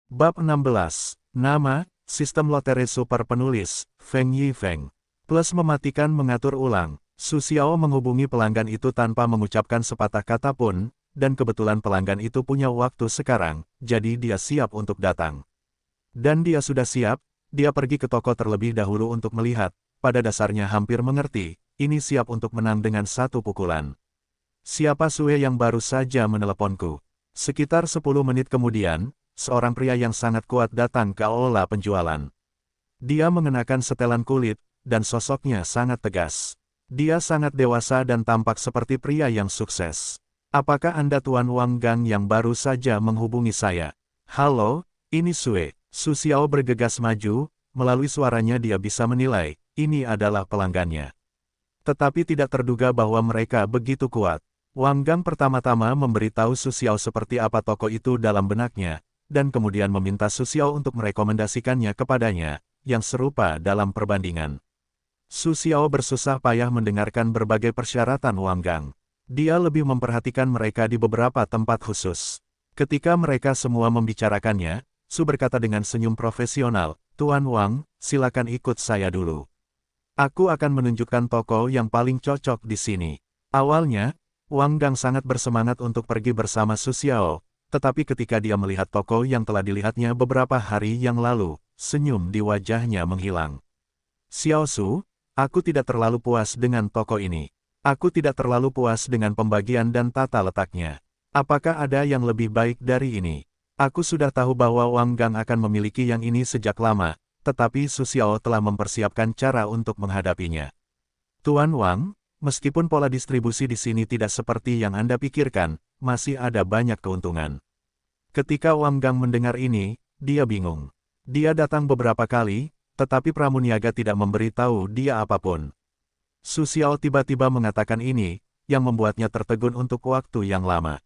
Bab 16. Nama, Sistem Lotere Super Penulis, Feng Yifeng. Plus mematikan mengatur ulang. Su Xiao menghubungi pelanggan itu tanpa mengucapkan sepatah kata pun, dan kebetulan pelanggan itu punya waktu sekarang, jadi dia siap untuk datang. Dan dia sudah siap, dia pergi ke toko terlebih dahulu untuk melihat, pada dasarnya hampir mengerti, ini siap untuk menang dengan satu pukulan. Siapa Sue yang baru saja meneleponku? Sekitar 10 menit kemudian, seorang pria yang sangat kuat datang ke aula penjualan. Dia mengenakan setelan kulit, dan sosoknya sangat tegas. Dia sangat dewasa dan tampak seperti pria yang sukses. Apakah Anda Tuan Wang Gang yang baru saja menghubungi saya? Halo, ini Sue. Su Xiao bergegas maju, melalui suaranya dia bisa menilai, ini adalah pelanggannya. Tetapi tidak terduga bahwa mereka begitu kuat. Wang Gang pertama-tama memberitahu Su Xiao seperti apa toko itu dalam benaknya, dan kemudian meminta Su Xiao untuk merekomendasikannya kepadanya, yang serupa dalam perbandingan. Su Xiao bersusah payah mendengarkan berbagai persyaratan Wang Gang. Dia lebih memperhatikan mereka di beberapa tempat khusus. Ketika mereka semua membicarakannya, Su berkata dengan senyum profesional, "Tuan Wang, silakan ikut saya dulu. Aku akan menunjukkan toko yang paling cocok di sini." Awalnya, Wang Gang sangat bersemangat untuk pergi bersama Su Xiao, tetapi ketika dia melihat toko yang telah dilihatnya beberapa hari yang lalu, senyum di wajahnya menghilang. "Xiao Su, aku tidak terlalu puas dengan toko ini. Aku tidak terlalu puas dengan pembagian dan tata letaknya. Apakah ada yang lebih baik dari ini?" Aku sudah tahu bahwa Wang Gang akan memiliki yang ini sejak lama, tetapi Su Xiao telah mempersiapkan cara untuk menghadapinya. "Tuan Wang, meskipun pola distribusi di sini tidak seperti yang Anda pikirkan, masih ada banyak keuntungan." Ketika Wang Gang mendengar ini, dia bingung. Dia datang beberapa kali, tetapi pramuniaga tidak memberitahu dia apapun. Su Xiao tiba-tiba mengatakan ini, yang membuatnya tertegun untuk waktu yang lama.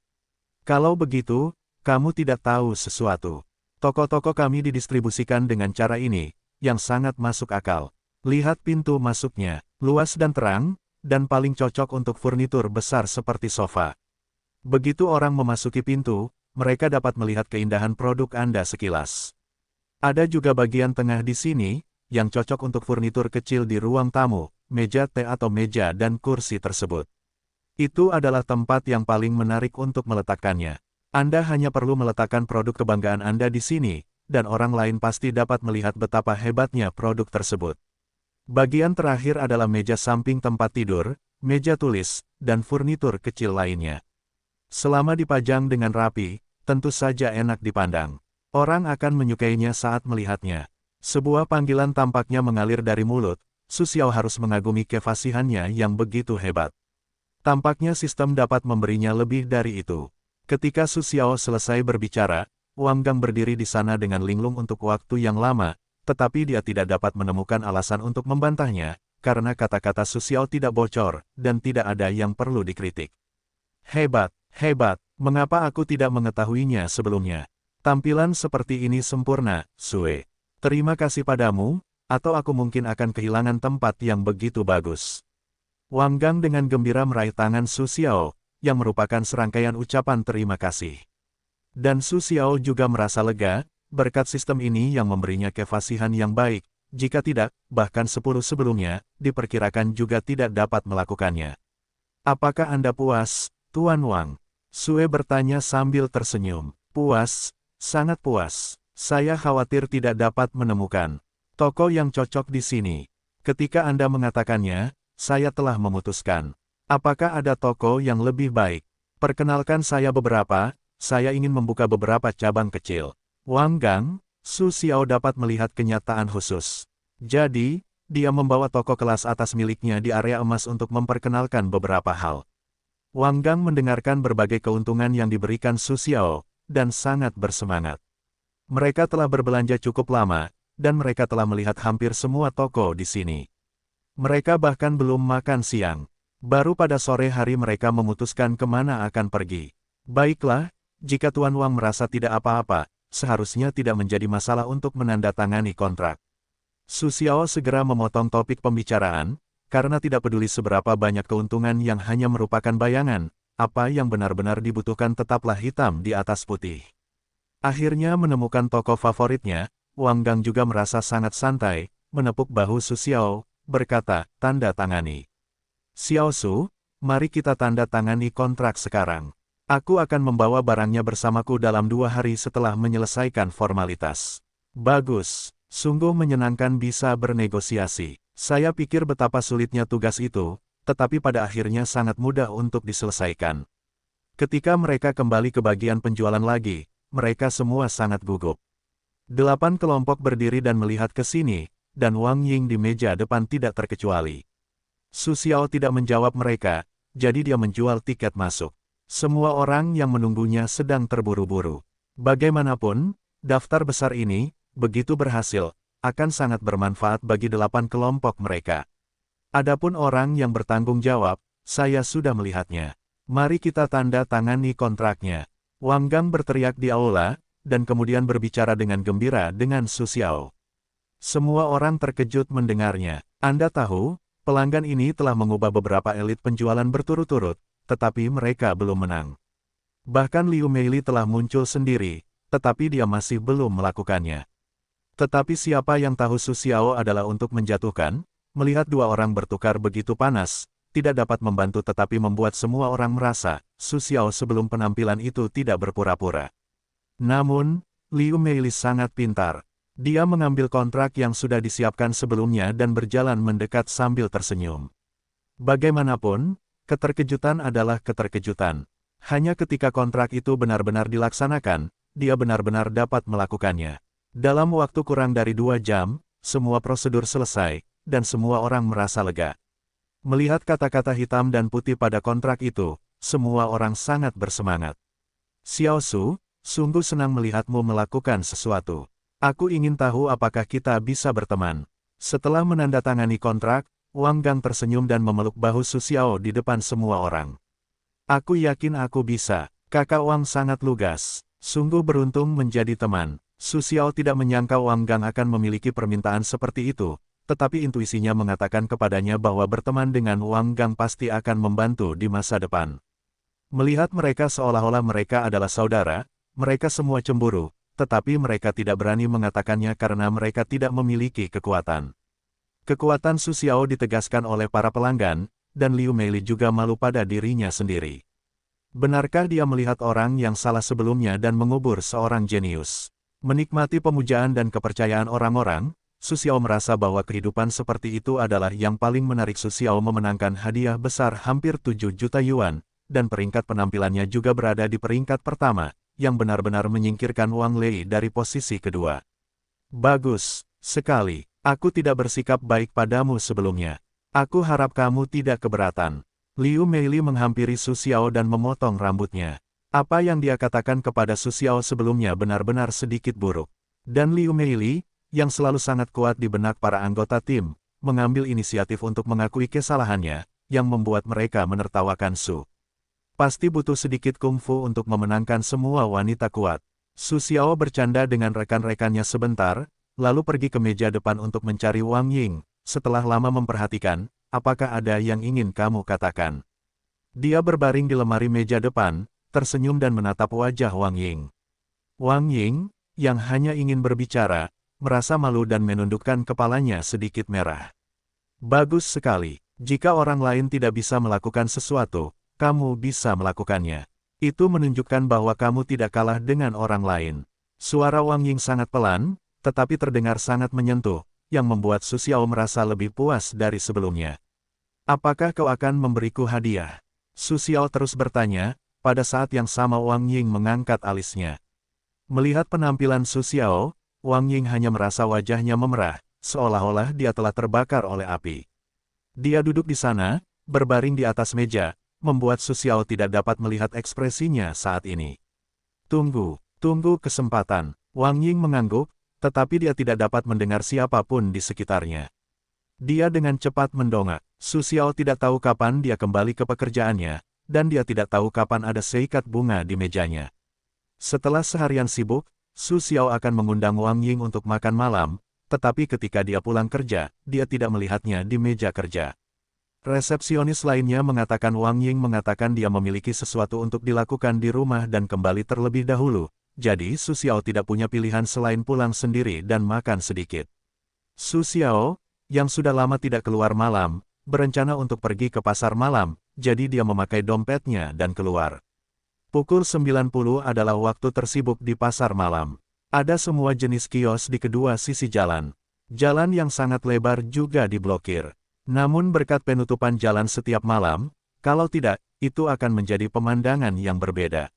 "Kalau begitu, kamu tidak tahu sesuatu. Toko-toko kami didistribusikan dengan cara ini, yang sangat masuk akal. Lihat pintu masuknya, luas dan terang, dan paling cocok untuk furnitur besar seperti sofa. Begitu orang memasuki pintu, mereka dapat melihat keindahan produk Anda sekilas. Ada juga bagian tengah di sini, yang cocok untuk furnitur kecil di ruang tamu, meja teh atau meja dan kursi tersebut. Itu adalah tempat yang paling menarik untuk meletakkannya. Anda hanya perlu meletakkan produk kebanggaan Anda di sini, dan orang lain pasti dapat melihat betapa hebatnya produk tersebut. Bagian terakhir adalah meja samping tempat tidur, meja tulis, dan furnitur kecil lainnya. Selama dipajang dengan rapi, tentu saja enak dipandang. Orang akan menyukainya saat melihatnya." Sebuah panggilan tampaknya mengalir dari mulut. Su Xiao harus mengagumi kefasihannya yang begitu hebat. Tampaknya sistem dapat memberinya lebih dari itu. Ketika Su Xiao selesai berbicara, Wang Gang berdiri di sana dengan linglung untuk waktu yang lama, tetapi dia tidak dapat menemukan alasan untuk membantahnya, karena kata-kata Su Xiao tidak bocor, dan tidak ada yang perlu dikritik. "Hebat, hebat, mengapa aku tidak mengetahuinya sebelumnya? Tampilan seperti ini sempurna, Sue. Terima kasih padamu, atau aku mungkin akan kehilangan tempat yang begitu bagus." Wang Gang dengan gembira meraih tangan Su Xiao, yang merupakan serangkaian ucapan terima kasih. Dan Su Xiao juga merasa lega, berkat sistem ini yang memberinya kefasihan yang baik, jika tidak, bahkan 10 sebelumnya, diperkirakan juga tidak dapat melakukannya. "Apakah Anda puas, Tuan Wang?" Sue bertanya sambil tersenyum. "Puas, sangat puas. Saya khawatir tidak dapat menemukan toko yang cocok di sini. Ketika Anda mengatakannya, saya telah memutuskan. Apakah ada toko yang lebih baik? Perkenalkan saya beberapa, saya ingin membuka beberapa cabang kecil." Wang Gang, Su Xiao dapat melihat kenyataan khusus. Jadi, dia membawa toko kelas atas miliknya di area emas untuk memperkenalkan beberapa hal. Wang Gang mendengarkan berbagai keuntungan yang diberikan Su Xiao, dan sangat bersemangat. Mereka telah berbelanja cukup lama, dan mereka telah melihat hampir semua toko di sini. Mereka bahkan belum makan siang. Baru pada sore hari mereka memutuskan kemana akan pergi. "Baiklah, jika Tuan Wang merasa tidak apa-apa, seharusnya tidak menjadi masalah untuk menandatangani kontrak." Su Xiao segera memotong topik pembicaraan, karena tidak peduli seberapa banyak keuntungan yang hanya merupakan bayangan, apa yang benar-benar dibutuhkan tetaplah hitam di atas putih. Akhirnya menemukan toko favoritnya, Wang Gang juga merasa sangat santai, menepuk bahu Su Xiao, berkata, tanda tangani. Xiao Su, mari kita tanda tangani kontrak sekarang. Aku akan membawa barangnya bersamaku dalam 2 hari setelah menyelesaikan formalitas. Bagus, sungguh menyenangkan bisa bernegosiasi. Saya pikir betapa sulitnya tugas itu, tetapi pada akhirnya sangat mudah untuk diselesaikan. Ketika mereka kembali ke bagian penjualan lagi, mereka semua sangat gugup. 8 kelompok berdiri dan melihat ke sini, dan Wang Ying di meja depan tidak terkecuali. Su Xiao tidak menjawab mereka, jadi dia menjual tiket masuk. Semua orang yang menunggunya sedang terburu-buru. Bagaimanapun, daftar besar ini, begitu berhasil, akan sangat bermanfaat bagi 8 kelompok mereka. Adapun orang yang bertanggung jawab, saya sudah melihatnya. Mari kita tanda tangani kontraknya. Wang Gang berteriak di aula, dan kemudian berbicara dengan gembira dengan Su Xiao. Semua orang terkejut mendengarnya. Anda tahu, pelanggan ini telah mengubah beberapa elit penjualan berturut-turut, tetapi mereka belum menang. Bahkan Liu Meili telah muncul sendiri, tetapi dia masih belum melakukannya. Tetapi siapa yang tahu Su Xiao adalah untuk menjatuhkan, melihat 2 orang bertukar begitu panas, tidak dapat membantu tetapi membuat semua orang merasa, Su Xiao sebelum penampilan itu tidak berpura-pura. Namun, Liu Meili sangat pintar. Dia mengambil kontrak yang sudah disiapkan sebelumnya dan berjalan mendekat sambil tersenyum. Bagaimanapun, keterkejutan adalah keterkejutan. Hanya ketika kontrak itu benar-benar dilaksanakan, dia benar-benar dapat melakukannya. Dalam waktu kurang dari 2 jam, semua prosedur selesai, dan semua orang merasa lega. Melihat kata-kata hitam dan putih pada kontrak itu, semua orang sangat bersemangat. Xiao Su, sungguh senang melihatmu melakukan sesuatu. Aku ingin tahu apakah kita bisa berteman. Setelah menandatangani kontrak, Wang Gang tersenyum dan memeluk bahu Su Xiao di depan semua orang. Aku yakin aku bisa. Kakak Wang sangat lugas. Sungguh beruntung menjadi teman. Su Xiao tidak menyangka Wang Gang akan memiliki permintaan seperti itu, tetapi intuisinya mengatakan kepadanya bahwa berteman dengan Wang Gang pasti akan membantu di masa depan. Melihat mereka seolah-olah mereka adalah saudara, mereka semua cemburu, tetapi mereka tidak berani mengatakannya karena mereka tidak memiliki kekuatan. Kekuatan Su Xiao ditegaskan oleh para pelanggan, dan Liu Meili juga malu pada dirinya sendiri. Benarkah dia melihat orang yang salah sebelumnya dan mengubur seorang jenius? Menikmati pemujaan dan kepercayaan orang-orang, Su Xiao merasa bahwa kehidupan seperti itu adalah yang paling menarik. Su Xiao memenangkan hadiah besar hampir 7 juta yuan, dan peringkat penampilannya juga berada di peringkat pertama, yang benar-benar menyingkirkan Wang Lei dari posisi kedua. Bagus sekali, aku tidak bersikap baik padamu sebelumnya. Aku harap kamu tidak keberatan. Liu Meili menghampiri Su Xiao dan memotong rambutnya. Apa yang dia katakan kepada Su Xiao sebelumnya benar-benar sedikit buruk. Dan Liu Meili, yang selalu sangat kuat di benak para anggota tim, mengambil inisiatif untuk mengakui kesalahannya, yang membuat mereka menertawakan Su. Pasti butuh sedikit kungfu untuk memenangkan semua wanita kuat. Su Xiao bercanda dengan rekan-rekannya sebentar, lalu pergi ke meja depan untuk mencari Wang Ying. Setelah lama memperhatikan, apakah ada yang ingin kamu katakan? Dia berbaring di lemari meja depan, tersenyum dan menatap wajah Wang Ying. Wang Ying, yang hanya ingin berbicara, merasa malu dan menundukkan kepalanya sedikit merah. Bagus sekali. Jika orang lain tidak bisa melakukan sesuatu, kamu bisa melakukannya. Itu menunjukkan bahwa kamu tidak kalah dengan orang lain. Suara Wang Ying sangat pelan, tetapi terdengar sangat menyentuh, yang membuat Su Xiao merasa lebih puas dari sebelumnya. Apakah kau akan memberiku hadiah? Su Xiao terus bertanya, pada saat yang sama Wang Ying mengangkat alisnya. Melihat penampilan Su Xiao, Wang Ying hanya merasa wajahnya memerah, seolah-olah dia telah terbakar oleh api. Dia duduk di sana, berbaring di atas meja, membuat Su Xiao tidak dapat melihat ekspresinya saat ini. Tunggu kesempatan. Wang Ying mengangguk, tetapi dia tidak dapat mendengar siapapun di sekitarnya. Dia dengan cepat mendongak. Su Xiao tidak tahu kapan dia kembali ke pekerjaannya, dan dia tidak tahu kapan ada seikat bunga di mejanya. Setelah seharian sibuk, Su Xiao akan mengundang Wang Ying untuk makan malam, tetapi ketika dia pulang kerja, dia tidak melihatnya di meja kerja. Resepsionis lainnya mengatakan Wang Ying mengatakan dia memiliki sesuatu untuk dilakukan di rumah dan kembali terlebih dahulu, jadi Su Xiao tidak punya pilihan selain pulang sendiri dan makan sedikit. Su Xiao, yang sudah lama tidak keluar malam, berencana untuk pergi ke pasar malam, jadi dia memakai dompetnya dan keluar. Pukul 90 adalah waktu tersibuk di pasar malam. Ada semua jenis kios di kedua sisi jalan. Jalan yang sangat lebar juga diblokir. Namun berkat penutupan jalan setiap malam, kalau tidak, itu akan menjadi pemandangan yang berbeda.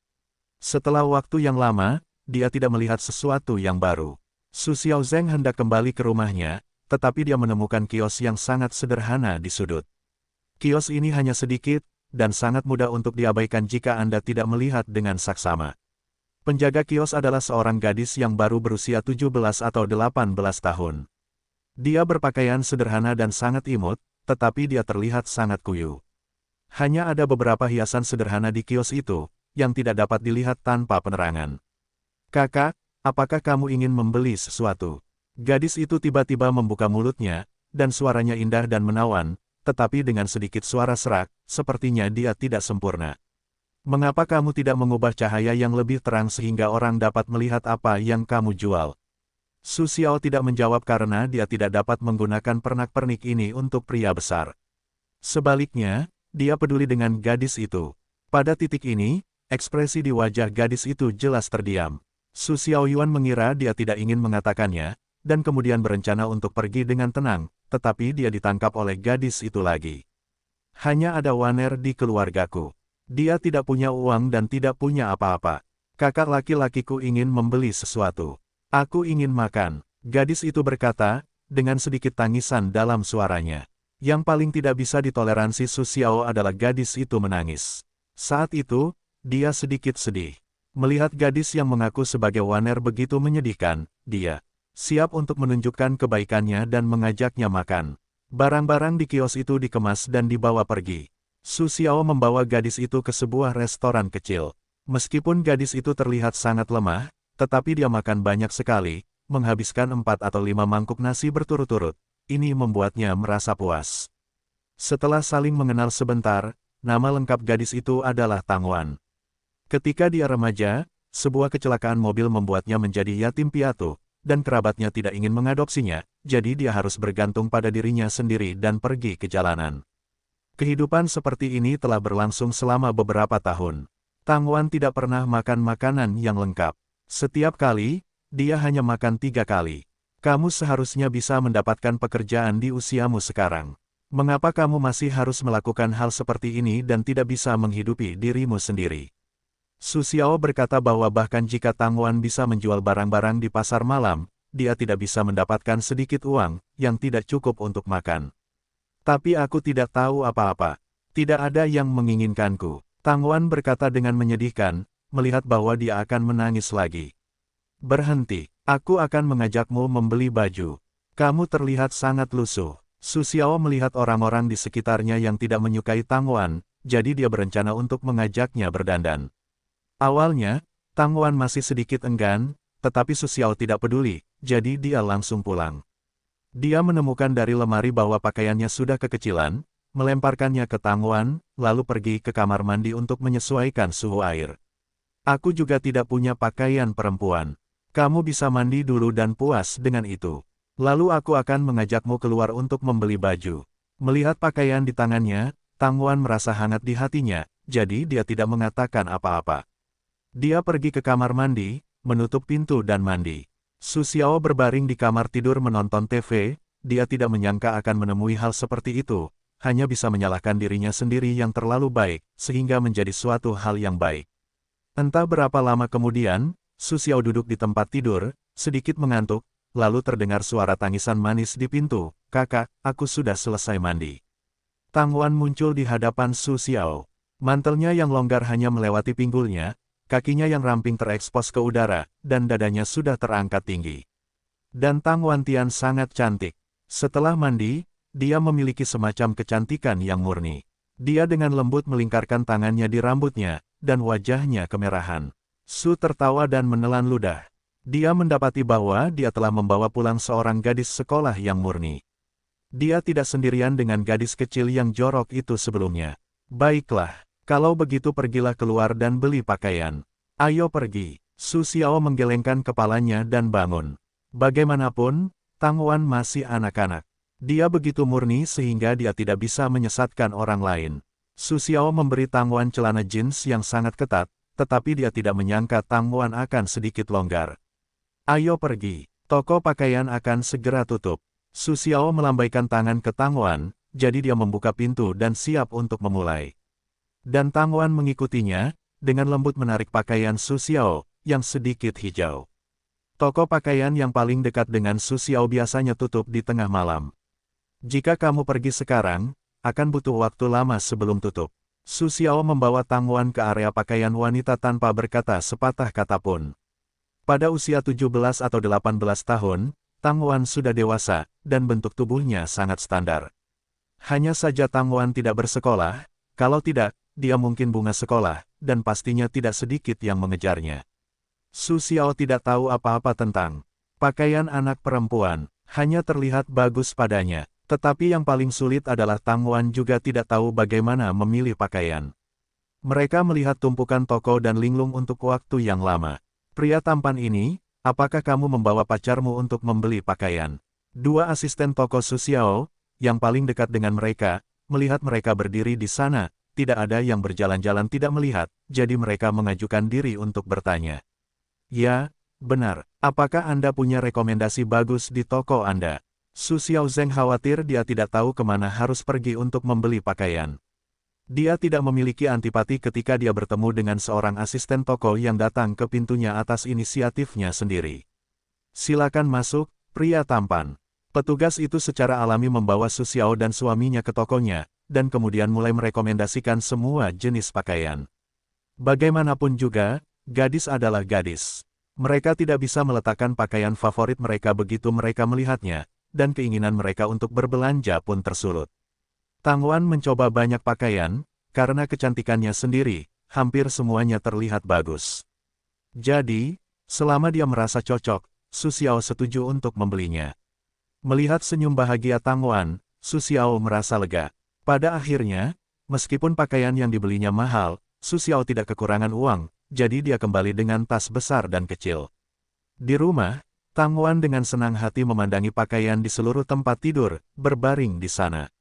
Setelah waktu yang lama, dia tidak melihat sesuatu yang baru. Su Xiaozeng hendak kembali ke rumahnya, tetapi dia menemukan kios yang sangat sederhana di sudut. Kios ini hanya sedikit, dan sangat mudah untuk diabaikan jika Anda tidak melihat dengan saksama. Penjaga kios adalah seorang gadis yang baru berusia 17 atau 18 tahun. Dia berpakaian sederhana dan sangat imut, tetapi dia terlihat sangat kuyu. Hanya ada beberapa hiasan sederhana di kios itu, yang tidak dapat dilihat tanpa penerangan. "Kakak, apakah kamu ingin membeli sesuatu?" Gadis itu tiba-tiba membuka mulutnya, dan suaranya indah dan menawan, tetapi dengan sedikit suara serak, sepertinya dia tidak sempurna. "Mengapa kamu tidak mengubah cahaya yang lebih terang sehingga orang dapat melihat apa yang kamu jual?" Su Xiao tidak menjawab karena dia tidak dapat menggunakan pernak-pernik ini untuk pria besar. Sebaliknya, dia peduli dengan gadis itu. Pada titik ini, ekspresi di wajah gadis itu jelas terdiam. Su Xiaoyuan mengira dia tidak ingin mengatakannya, dan kemudian berencana untuk pergi dengan tenang, tetapi dia ditangkap oleh gadis itu lagi. "Hanya ada Waner di keluargaku. Dia tidak punya uang dan tidak punya apa-apa. Kakak laki-lakiku ingin membeli sesuatu. Aku ingin makan." Gadis itu berkata, dengan sedikit tangisan dalam suaranya. Yang paling tidak bisa ditoleransi Su Xiao adalah gadis itu menangis. Saat itu, dia sedikit sedih. Melihat gadis yang mengaku sebagai Waner begitu menyedihkan, dia siap untuk menunjukkan kebaikannya dan mengajaknya makan. Barang-barang di kios itu dikemas dan dibawa pergi. Su Xiao membawa gadis itu ke sebuah restoran kecil. Meskipun gadis itu terlihat sangat lemah, tetapi dia makan banyak sekali, menghabiskan 4 atau 5 mangkuk nasi berturut-turut. Ini membuatnya merasa puas. Setelah saling mengenal sebentar, nama lengkap gadis itu adalah Tang Wan. Ketika dia remaja, sebuah kecelakaan mobil membuatnya menjadi yatim piatu, dan kerabatnya tidak ingin mengadopsinya, jadi dia harus bergantung pada dirinya sendiri dan pergi ke jalanan. Kehidupan seperti ini telah berlangsung selama beberapa tahun. Tang Wan tidak pernah makan makanan yang lengkap. Setiap kali, dia hanya makan 3 kali. "Kamu seharusnya bisa mendapatkan pekerjaan di usiamu sekarang. Mengapa kamu masih harus melakukan hal seperti ini dan tidak bisa menghidupi dirimu sendiri?" Su Xiao berkata bahwa bahkan jika Tang Wan bisa menjual barang-barang di pasar malam, dia tidak bisa mendapatkan sedikit uang, yang tidak cukup untuk makan. "Tapi aku tidak tahu apa-apa. Tidak ada yang menginginkanku." Tang Wan berkata dengan menyedihkan, melihat bahwa dia akan menangis lagi. "Berhenti, aku akan mengajakmu membeli baju. Kamu terlihat sangat lusuh." Su Xiao melihat orang-orang di sekitarnya yang tidak menyukai Tang Wan, jadi dia berencana untuk mengajaknya berdandan. Awalnya, Tang Wan masih sedikit enggan, tetapi Su Xiao tidak peduli, jadi dia langsung pulang. Dia menemukan dari lemari bahwa pakaiannya sudah kekecilan, melemparkannya ke Tang Wan, lalu pergi ke kamar mandi untuk menyesuaikan suhu air. "Aku juga tidak punya pakaian perempuan. Kamu bisa mandi dulu dan puas dengan itu. Lalu aku akan mengajakmu keluar untuk membeli baju." Melihat pakaian di tangannya, Tang Wan merasa hangat di hatinya, jadi dia tidak mengatakan apa-apa. Dia pergi ke kamar mandi, menutup pintu dan mandi. Su Xiao berbaring di kamar tidur menonton TV, dia tidak menyangka akan menemui hal seperti itu, hanya bisa menyalahkan dirinya sendiri yang terlalu baik, sehingga menjadi suatu hal yang baik. Entah berapa lama kemudian, Su Xiao duduk di tempat tidur, sedikit mengantuk, lalu terdengar suara tangisan manis di pintu. "Kakak, aku sudah selesai mandi." Tang Wan muncul di hadapan Su Xiao. Mantelnya yang longgar hanya melewati pinggulnya, kakinya yang ramping terekspos ke udara, dan dadanya sudah terangkat tinggi. Dan Tang Wantian sangat cantik. Setelah mandi, dia memiliki semacam kecantikan yang murni. Dia dengan lembut melingkarkan tangannya di rambutnya, dan wajahnya kemerahan. Su tertawa dan menelan ludah. Dia mendapati bahwa dia telah membawa pulang seorang gadis sekolah yang murni. Dia tidak sendirian dengan gadis kecil yang jorok itu sebelumnya. "Baiklah. Kalau begitu pergilah keluar dan beli pakaian. Ayo pergi." Su Xiao menggelengkan kepalanya dan bangun. Bagaimanapun, Tang Wan masih anak-anak. Dia begitu murni sehingga dia tidak bisa menyesatkan orang lain. Su Xiao memberi Tang Wan celana jeans yang sangat ketat, tetapi dia tidak menyangka Tang Wan akan sedikit longgar. Ayo pergi, toko pakaian akan segera tutup. Su Xiao melambaikan tangan ke Tang Wan, jadi dia membuka pintu dan siap untuk memulai. Dan Tang Wan mengikutinya, dengan lembut menarik pakaian Su Xiao, yang sedikit hijau. Toko pakaian yang paling dekat dengan Su Xiao biasanya tutup di tengah malam. Jika kamu pergi sekarang, akan butuh waktu lama sebelum tutup. Su Xiao membawa Tang Wan ke area pakaian wanita tanpa berkata sepatah kata pun. Pada usia 17 atau 18 tahun, Tang Wan sudah dewasa, dan bentuk tubuhnya sangat standar. Hanya saja Tang Wan tidak bersekolah, kalau tidak, dia mungkin bunga sekolah, dan pastinya tidak sedikit yang mengejarnya. Su Xiao tidak tahu apa-apa tentang pakaian anak perempuan, hanya terlihat bagus padanya. Tetapi yang paling sulit adalah Tang Wan juga tidak tahu bagaimana memilih pakaian. Mereka melihat tumpukan toko dan linglung untuk waktu yang lama. Pria tampan ini, apakah kamu membawa pacarmu untuk membeli pakaian? Dua asisten toko Su Xiao, yang paling dekat dengan mereka, melihat mereka berdiri di sana, tidak ada yang berjalan-jalan tidak melihat, jadi mereka mengajukan diri untuk bertanya. Ya, benar. Apakah Anda punya rekomendasi bagus di toko Anda? Su Xiao Zeng khawatir dia tidak tahu kemana harus pergi untuk membeli pakaian. Dia tidak memiliki antipati ketika dia bertemu dengan seorang asisten toko yang datang ke pintunya atas inisiatifnya sendiri. Silakan masuk, pria tampan. Petugas itu secara alami membawa Su Xiao dan suaminya ke tokonya, dan kemudian mulai merekomendasikan semua jenis pakaian. Bagaimanapun juga, gadis adalah gadis. Mereka tidak bisa meletakkan pakaian favorit mereka begitu mereka melihatnya, dan keinginan mereka untuk berbelanja pun tersulut. Tang Wan mencoba banyak pakaian, karena kecantikannya sendiri, hampir semuanya terlihat bagus. Jadi, selama dia merasa cocok, Su Xiao setuju untuk membelinya. Melihat senyum bahagia Tang Wan, Su Xiao merasa lega. Pada akhirnya, meskipun pakaian yang dibelinya mahal, Su Xiao tidak kekurangan uang, jadi dia kembali dengan tas besar dan kecil. Di rumah, Tang Wan dengan senang hati memandangi pakaian di seluruh tempat tidur, berbaring di sana.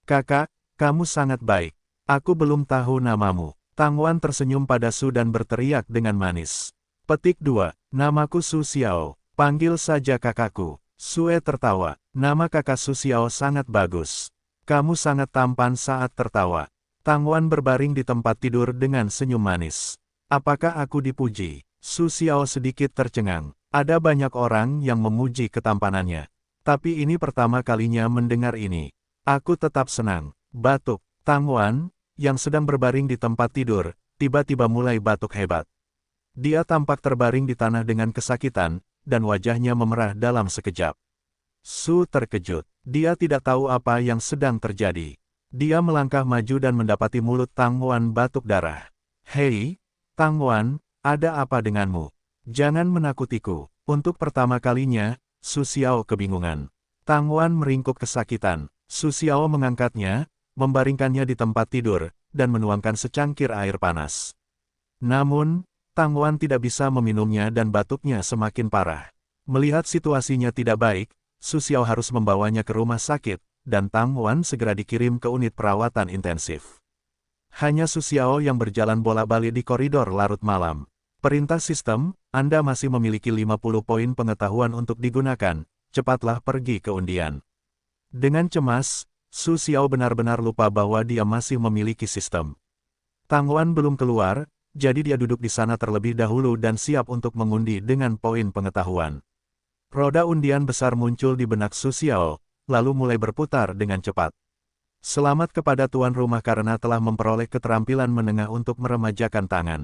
Kakak, kamu sangat baik. Aku belum tahu namamu. Tang Wan tersenyum pada Su dan berteriak dengan manis. Petik 2. Namaku Su Xiao. Panggil saja kakakku. Sue tertawa. Nama kakak Su Xiao sangat bagus. Kamu sangat tampan saat tertawa. Tang Wan berbaring di tempat tidur dengan senyum manis. Apakah aku dipuji? Su Xiao sedikit tercengang. Ada banyak orang yang memuji ketampanannya. Tapi ini pertama kalinya mendengar ini. Aku tetap senang. Batuk. Tang Wan, yang sedang berbaring di tempat tidur, tiba-tiba mulai batuk hebat. Dia tampak terbaring di tanah dengan kesakitan, dan wajahnya memerah dalam sekejap. Su terkejut. Dia tidak tahu apa yang sedang terjadi. Dia melangkah maju dan mendapati mulut Tang Wan batuk darah. Hei, Tang Wan, ada apa denganmu? Jangan menakutiku. Untuk pertama kalinya, Su Xiao kebingungan. Tang Wan meringkuk kesakitan. Su Xiao mengangkatnya, membaringkannya di tempat tidur, dan menuangkan secangkir air panas. Namun, Tang Wan tidak bisa meminumnya dan batuknya semakin parah. Melihat situasinya tidak baik, Su Xiao harus membawanya ke rumah sakit, dan Tang Wan segera dikirim ke unit perawatan intensif. Hanya Su Xiao yang berjalan bola-balik di koridor larut malam. Perintah sistem, Anda masih memiliki 50 poin pengetahuan untuk digunakan, cepatlah pergi ke undian. Dengan cemas, Su Xiao benar-benar lupa bahwa dia masih memiliki sistem. Tang Wan belum keluar, jadi dia duduk di sana terlebih dahulu dan siap untuk mengundi dengan poin pengetahuan. Roda undian besar muncul di benak Su Xiao, lalu mulai berputar dengan cepat. Selamat kepada tuan rumah karena telah memperoleh keterampilan menengah untuk meremajakan tangan.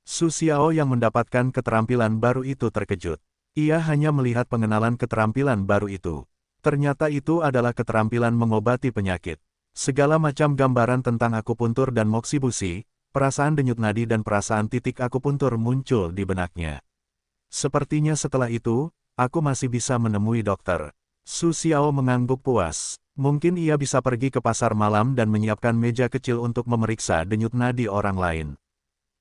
Su Xiao yang mendapatkan keterampilan baru itu terkejut. Ia hanya melihat pengenalan keterampilan baru itu. Ternyata itu adalah keterampilan mengobati penyakit. Segala macam gambaran tentang akupuntur dan moksibusi, perasaan denyut nadi dan perasaan titik akupuntur muncul di benaknya. Sepertinya setelah itu, aku masih bisa menemui dokter. Su Xiao mengangguk puas. Mungkin ia bisa pergi ke pasar malam dan menyiapkan meja kecil untuk memeriksa denyut nadi orang lain.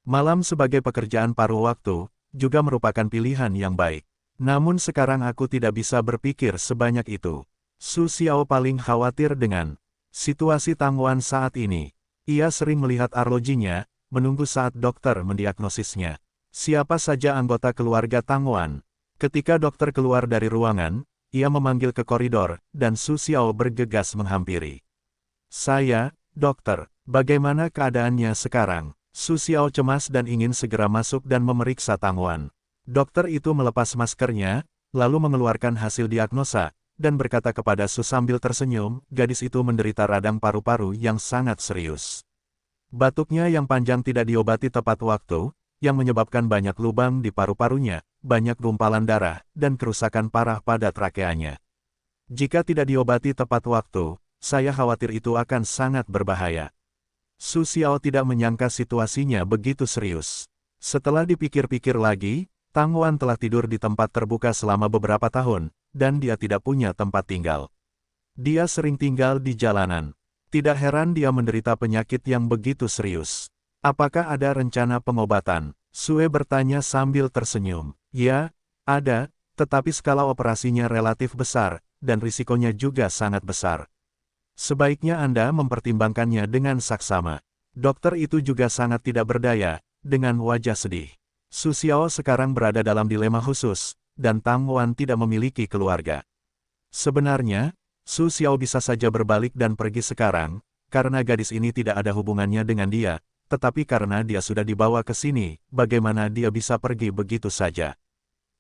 Malam sebagai pekerjaan paruh waktu, juga merupakan pilihan yang baik. Namun sekarang aku tidak bisa berpikir sebanyak itu. Su Xiao paling khawatir dengan situasi Tang Wan saat ini. Ia sering melihat arlojinya, menunggu saat dokter mendiagnosisnya. Siapa saja anggota keluarga Tang Wan. Ketika dokter keluar dari ruangan, ia memanggil ke koridor, dan Su Xiao bergegas menghampiri. Saya, dokter, bagaimana keadaannya sekarang? Su Xiao cemas dan ingin segera masuk dan memeriksa Tang Wan. Dokter itu melepas maskernya, lalu mengeluarkan hasil diagnosa, dan berkata kepada Su sambil tersenyum, gadis itu menderita radang paru-paru yang sangat serius. Batuknya yang panjang tidak diobati tepat waktu, yang menyebabkan banyak lubang di paru-parunya, banyak gumpalan darah, dan kerusakan parah pada trakeanya. Jika tidak diobati tepat waktu, saya khawatir itu akan sangat berbahaya. Su Xiao tidak menyangka situasinya begitu serius. Setelah dipikir-pikir lagi, Tang Wan telah tidur di tempat terbuka selama beberapa tahun, dan dia tidak punya tempat tinggal. Dia sering tinggal di jalanan. Tidak heran dia menderita penyakit yang begitu serius. Apakah ada rencana pengobatan? Sue bertanya sambil tersenyum. Ya, ada, tetapi skala operasinya relatif besar, dan risikonya juga sangat besar. Sebaiknya Anda mempertimbangkannya dengan saksama. Dokter itu juga sangat tidak berdaya, dengan wajah sedih. Su Xiao sekarang berada dalam dilema khusus, dan Tang Wan tidak memiliki keluarga. Sebenarnya, Su Xiao bisa saja berbalik dan pergi sekarang, karena gadis ini tidak ada hubungannya dengan dia, tetapi karena dia sudah dibawa ke sini, bagaimana dia bisa pergi begitu saja?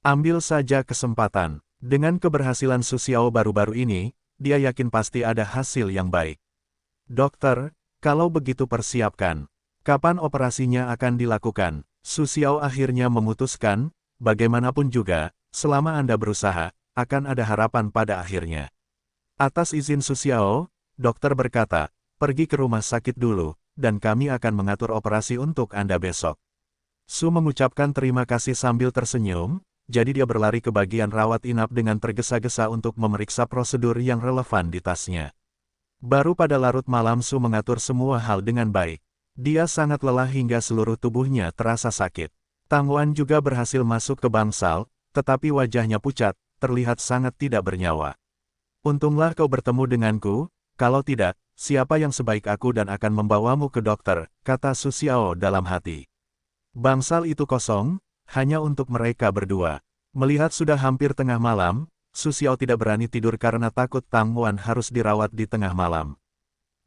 Ambil saja kesempatan. Dengan keberhasilan Su Xiao baru-baru ini, dia yakin pasti ada hasil yang baik. Dokter, kalau begitu persiapkan. Kapan operasinya akan dilakukan? Su Xiao akhirnya memutuskan, bagaimanapun juga, selama Anda berusaha, akan ada harapan pada akhirnya. Atas izin Su Xiao, dokter berkata, pergi ke rumah sakit dulu, dan kami akan mengatur operasi untuk Anda besok. Su mengucapkan terima kasih sambil tersenyum, jadi dia berlari ke bagian rawat inap dengan tergesa-gesa untuk memeriksa prosedur yang relevan di tasnya. Baru pada larut malam Su mengatur semua hal dengan baik. Dia sangat lelah hingga seluruh tubuhnya terasa sakit. Tang Wan juga berhasil masuk ke bangsal, tetapi wajahnya pucat, terlihat sangat tidak bernyawa. Untunglah kau bertemu denganku, kalau tidak, siapa yang sebaik aku dan akan membawamu ke dokter, kata Su Xiao dalam hati. Bangsal itu kosong, hanya untuk mereka berdua. Melihat sudah hampir tengah malam, Su Xiao tidak berani tidur karena takut Tang Wan harus dirawat di tengah malam.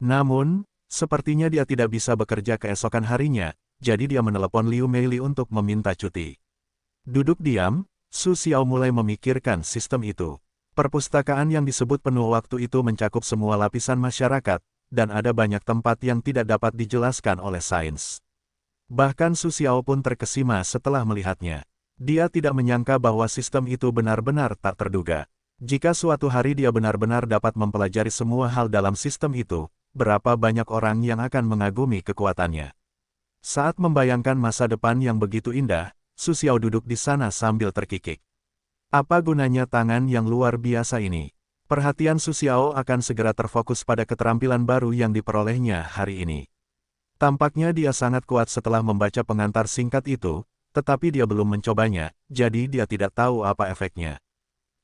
Namun, sepertinya dia tidak bisa bekerja keesokan harinya, jadi dia menelepon Liu Meili untuk meminta cuti. Duduk diam, Su Xiao mulai memikirkan sistem itu. Perpustakaan yang disebut penuh waktu itu mencakup semua lapisan masyarakat, dan ada banyak tempat yang tidak dapat dijelaskan oleh sains. Bahkan Su Xiao pun terkesima setelah melihatnya. Dia tidak menyangka bahwa sistem itu benar-benar tak terduga. Jika suatu hari dia benar-benar dapat mempelajari semua hal dalam sistem itu, berapa banyak orang yang akan mengagumi kekuatannya. Saat membayangkan masa depan yang begitu indah, Su Xiao duduk di sana sambil terkikik. Apa gunanya tangan yang luar biasa ini? Perhatian Su Xiao akan segera terfokus pada keterampilan baru yang diperolehnya hari ini. Tampaknya dia sangat kuat setelah membaca pengantar singkat itu, tetapi dia belum mencobanya, jadi dia tidak tahu apa efeknya.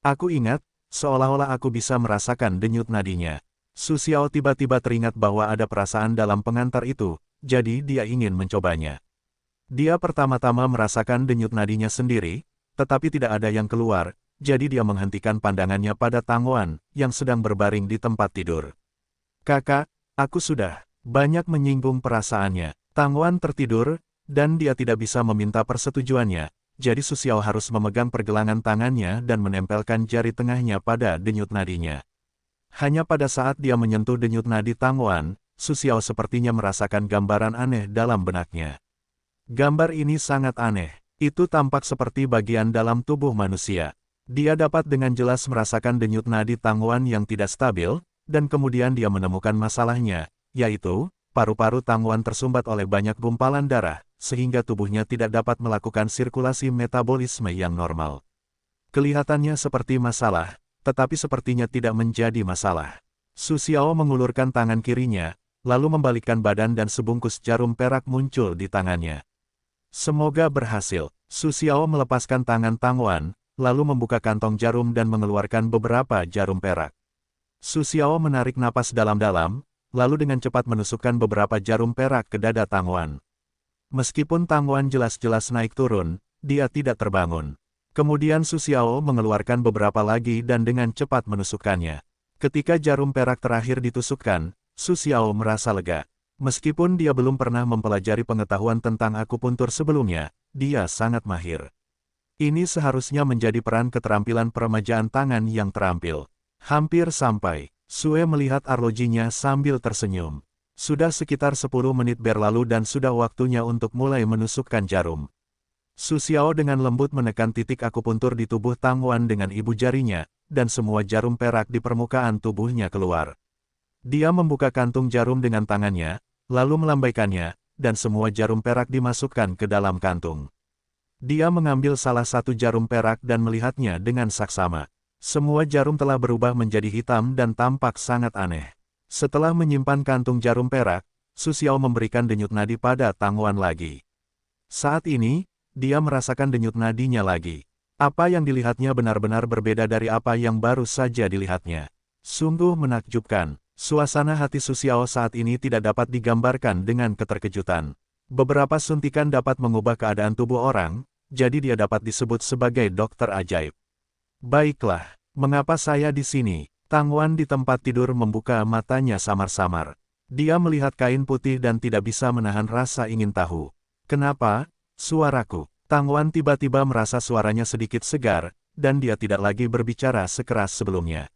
Aku ingat, seolah-olah aku bisa merasakan denyut nadinya. Su Xiao tiba-tiba teringat bahwa ada perasaan dalam pengantar itu, jadi dia ingin mencobanya. Dia pertama-tama merasakan denyut nadinya sendiri, tetapi tidak ada yang keluar, jadi dia menghentikan pandangannya pada Tang Wan, yang sedang berbaring di tempat tidur. Kakak, aku sudah banyak menyinggung perasaannya. Tang Wan tertidur, dan dia tidak bisa meminta persetujuannya, jadi Su Xiao harus memegang pergelangan tangannya dan menempelkan jari tengahnya pada denyut nadinya. Hanya pada saat dia menyentuh denyut nadi Tang Wan, Su Xiao sepertinya merasakan gambaran aneh dalam benaknya. Gambar ini sangat aneh. Itu tampak seperti bagian dalam tubuh manusia. Dia dapat dengan jelas merasakan denyut nadi Tang Wan yang tidak stabil, dan kemudian dia menemukan masalahnya, yaitu, paru-paru Tang Wan tersumbat oleh banyak gumpalan darah, sehingga tubuhnya tidak dapat melakukan sirkulasi metabolisme yang normal. Kelihatannya seperti masalah, tetapi sepertinya tidak menjadi masalah. Su Xiao mengulurkan tangan kirinya, lalu membalikkan badan dan sebungkus jarum perak muncul di tangannya. Semoga berhasil. Su Xiao melepaskan tangan Tang Wan, lalu membuka kantong jarum dan mengeluarkan beberapa jarum perak. Su Xiao menarik napas dalam-dalam, lalu dengan cepat menusukkan beberapa jarum perak ke dada Tang Wan. Meskipun Tang Wan jelas-jelas naik turun, dia tidak terbangun. Kemudian Su Xiao mengeluarkan beberapa lagi dan dengan cepat menusukkannya. Ketika jarum perak terakhir ditusukkan, Su Xiao merasa lega. Meskipun dia belum pernah mempelajari pengetahuan tentang akupuntur sebelumnya, dia sangat mahir. Ini seharusnya menjadi peran keterampilan peremajaan tangan yang terampil. Hampir sampai, Sue melihat arlojinya sambil tersenyum. Sudah sekitar 10 menit berlalu dan sudah waktunya untuk mulai menusukkan jarum. Su Xiao dengan lembut menekan titik akupuntur di tubuh Tang Wan dengan ibu jarinya, dan semua jarum perak di permukaan tubuhnya keluar. Dia membuka kantung jarum dengan tangannya, lalu melambaikannya, dan semua jarum perak dimasukkan ke dalam kantung. Dia mengambil salah satu jarum perak dan melihatnya dengan saksama. Semua jarum telah berubah menjadi hitam dan tampak sangat aneh. Setelah menyimpan kantung jarum perak, Su Xiao memberikan denyut nadi pada Tang Wan lagi. Saat ini, dia merasakan denyut nadinya lagi. Apa yang dilihatnya benar-benar berbeda dari apa yang baru saja dilihatnya. Sungguh menakjubkan. Suasana hati Su Xiao saat ini tidak dapat digambarkan dengan keterkejutan. Beberapa suntikan dapat mengubah keadaan tubuh orang, jadi dia dapat disebut sebagai dokter ajaib. Baiklah, mengapa saya di sini? Tang Wan di tempat tidur membuka matanya samar-samar. Dia melihat kain putih dan tidak bisa menahan rasa ingin tahu. Kenapa? Suaraku. Tang Wan tiba-tiba merasa suaranya sedikit segar, dan dia tidak lagi berbicara sekeras sebelumnya.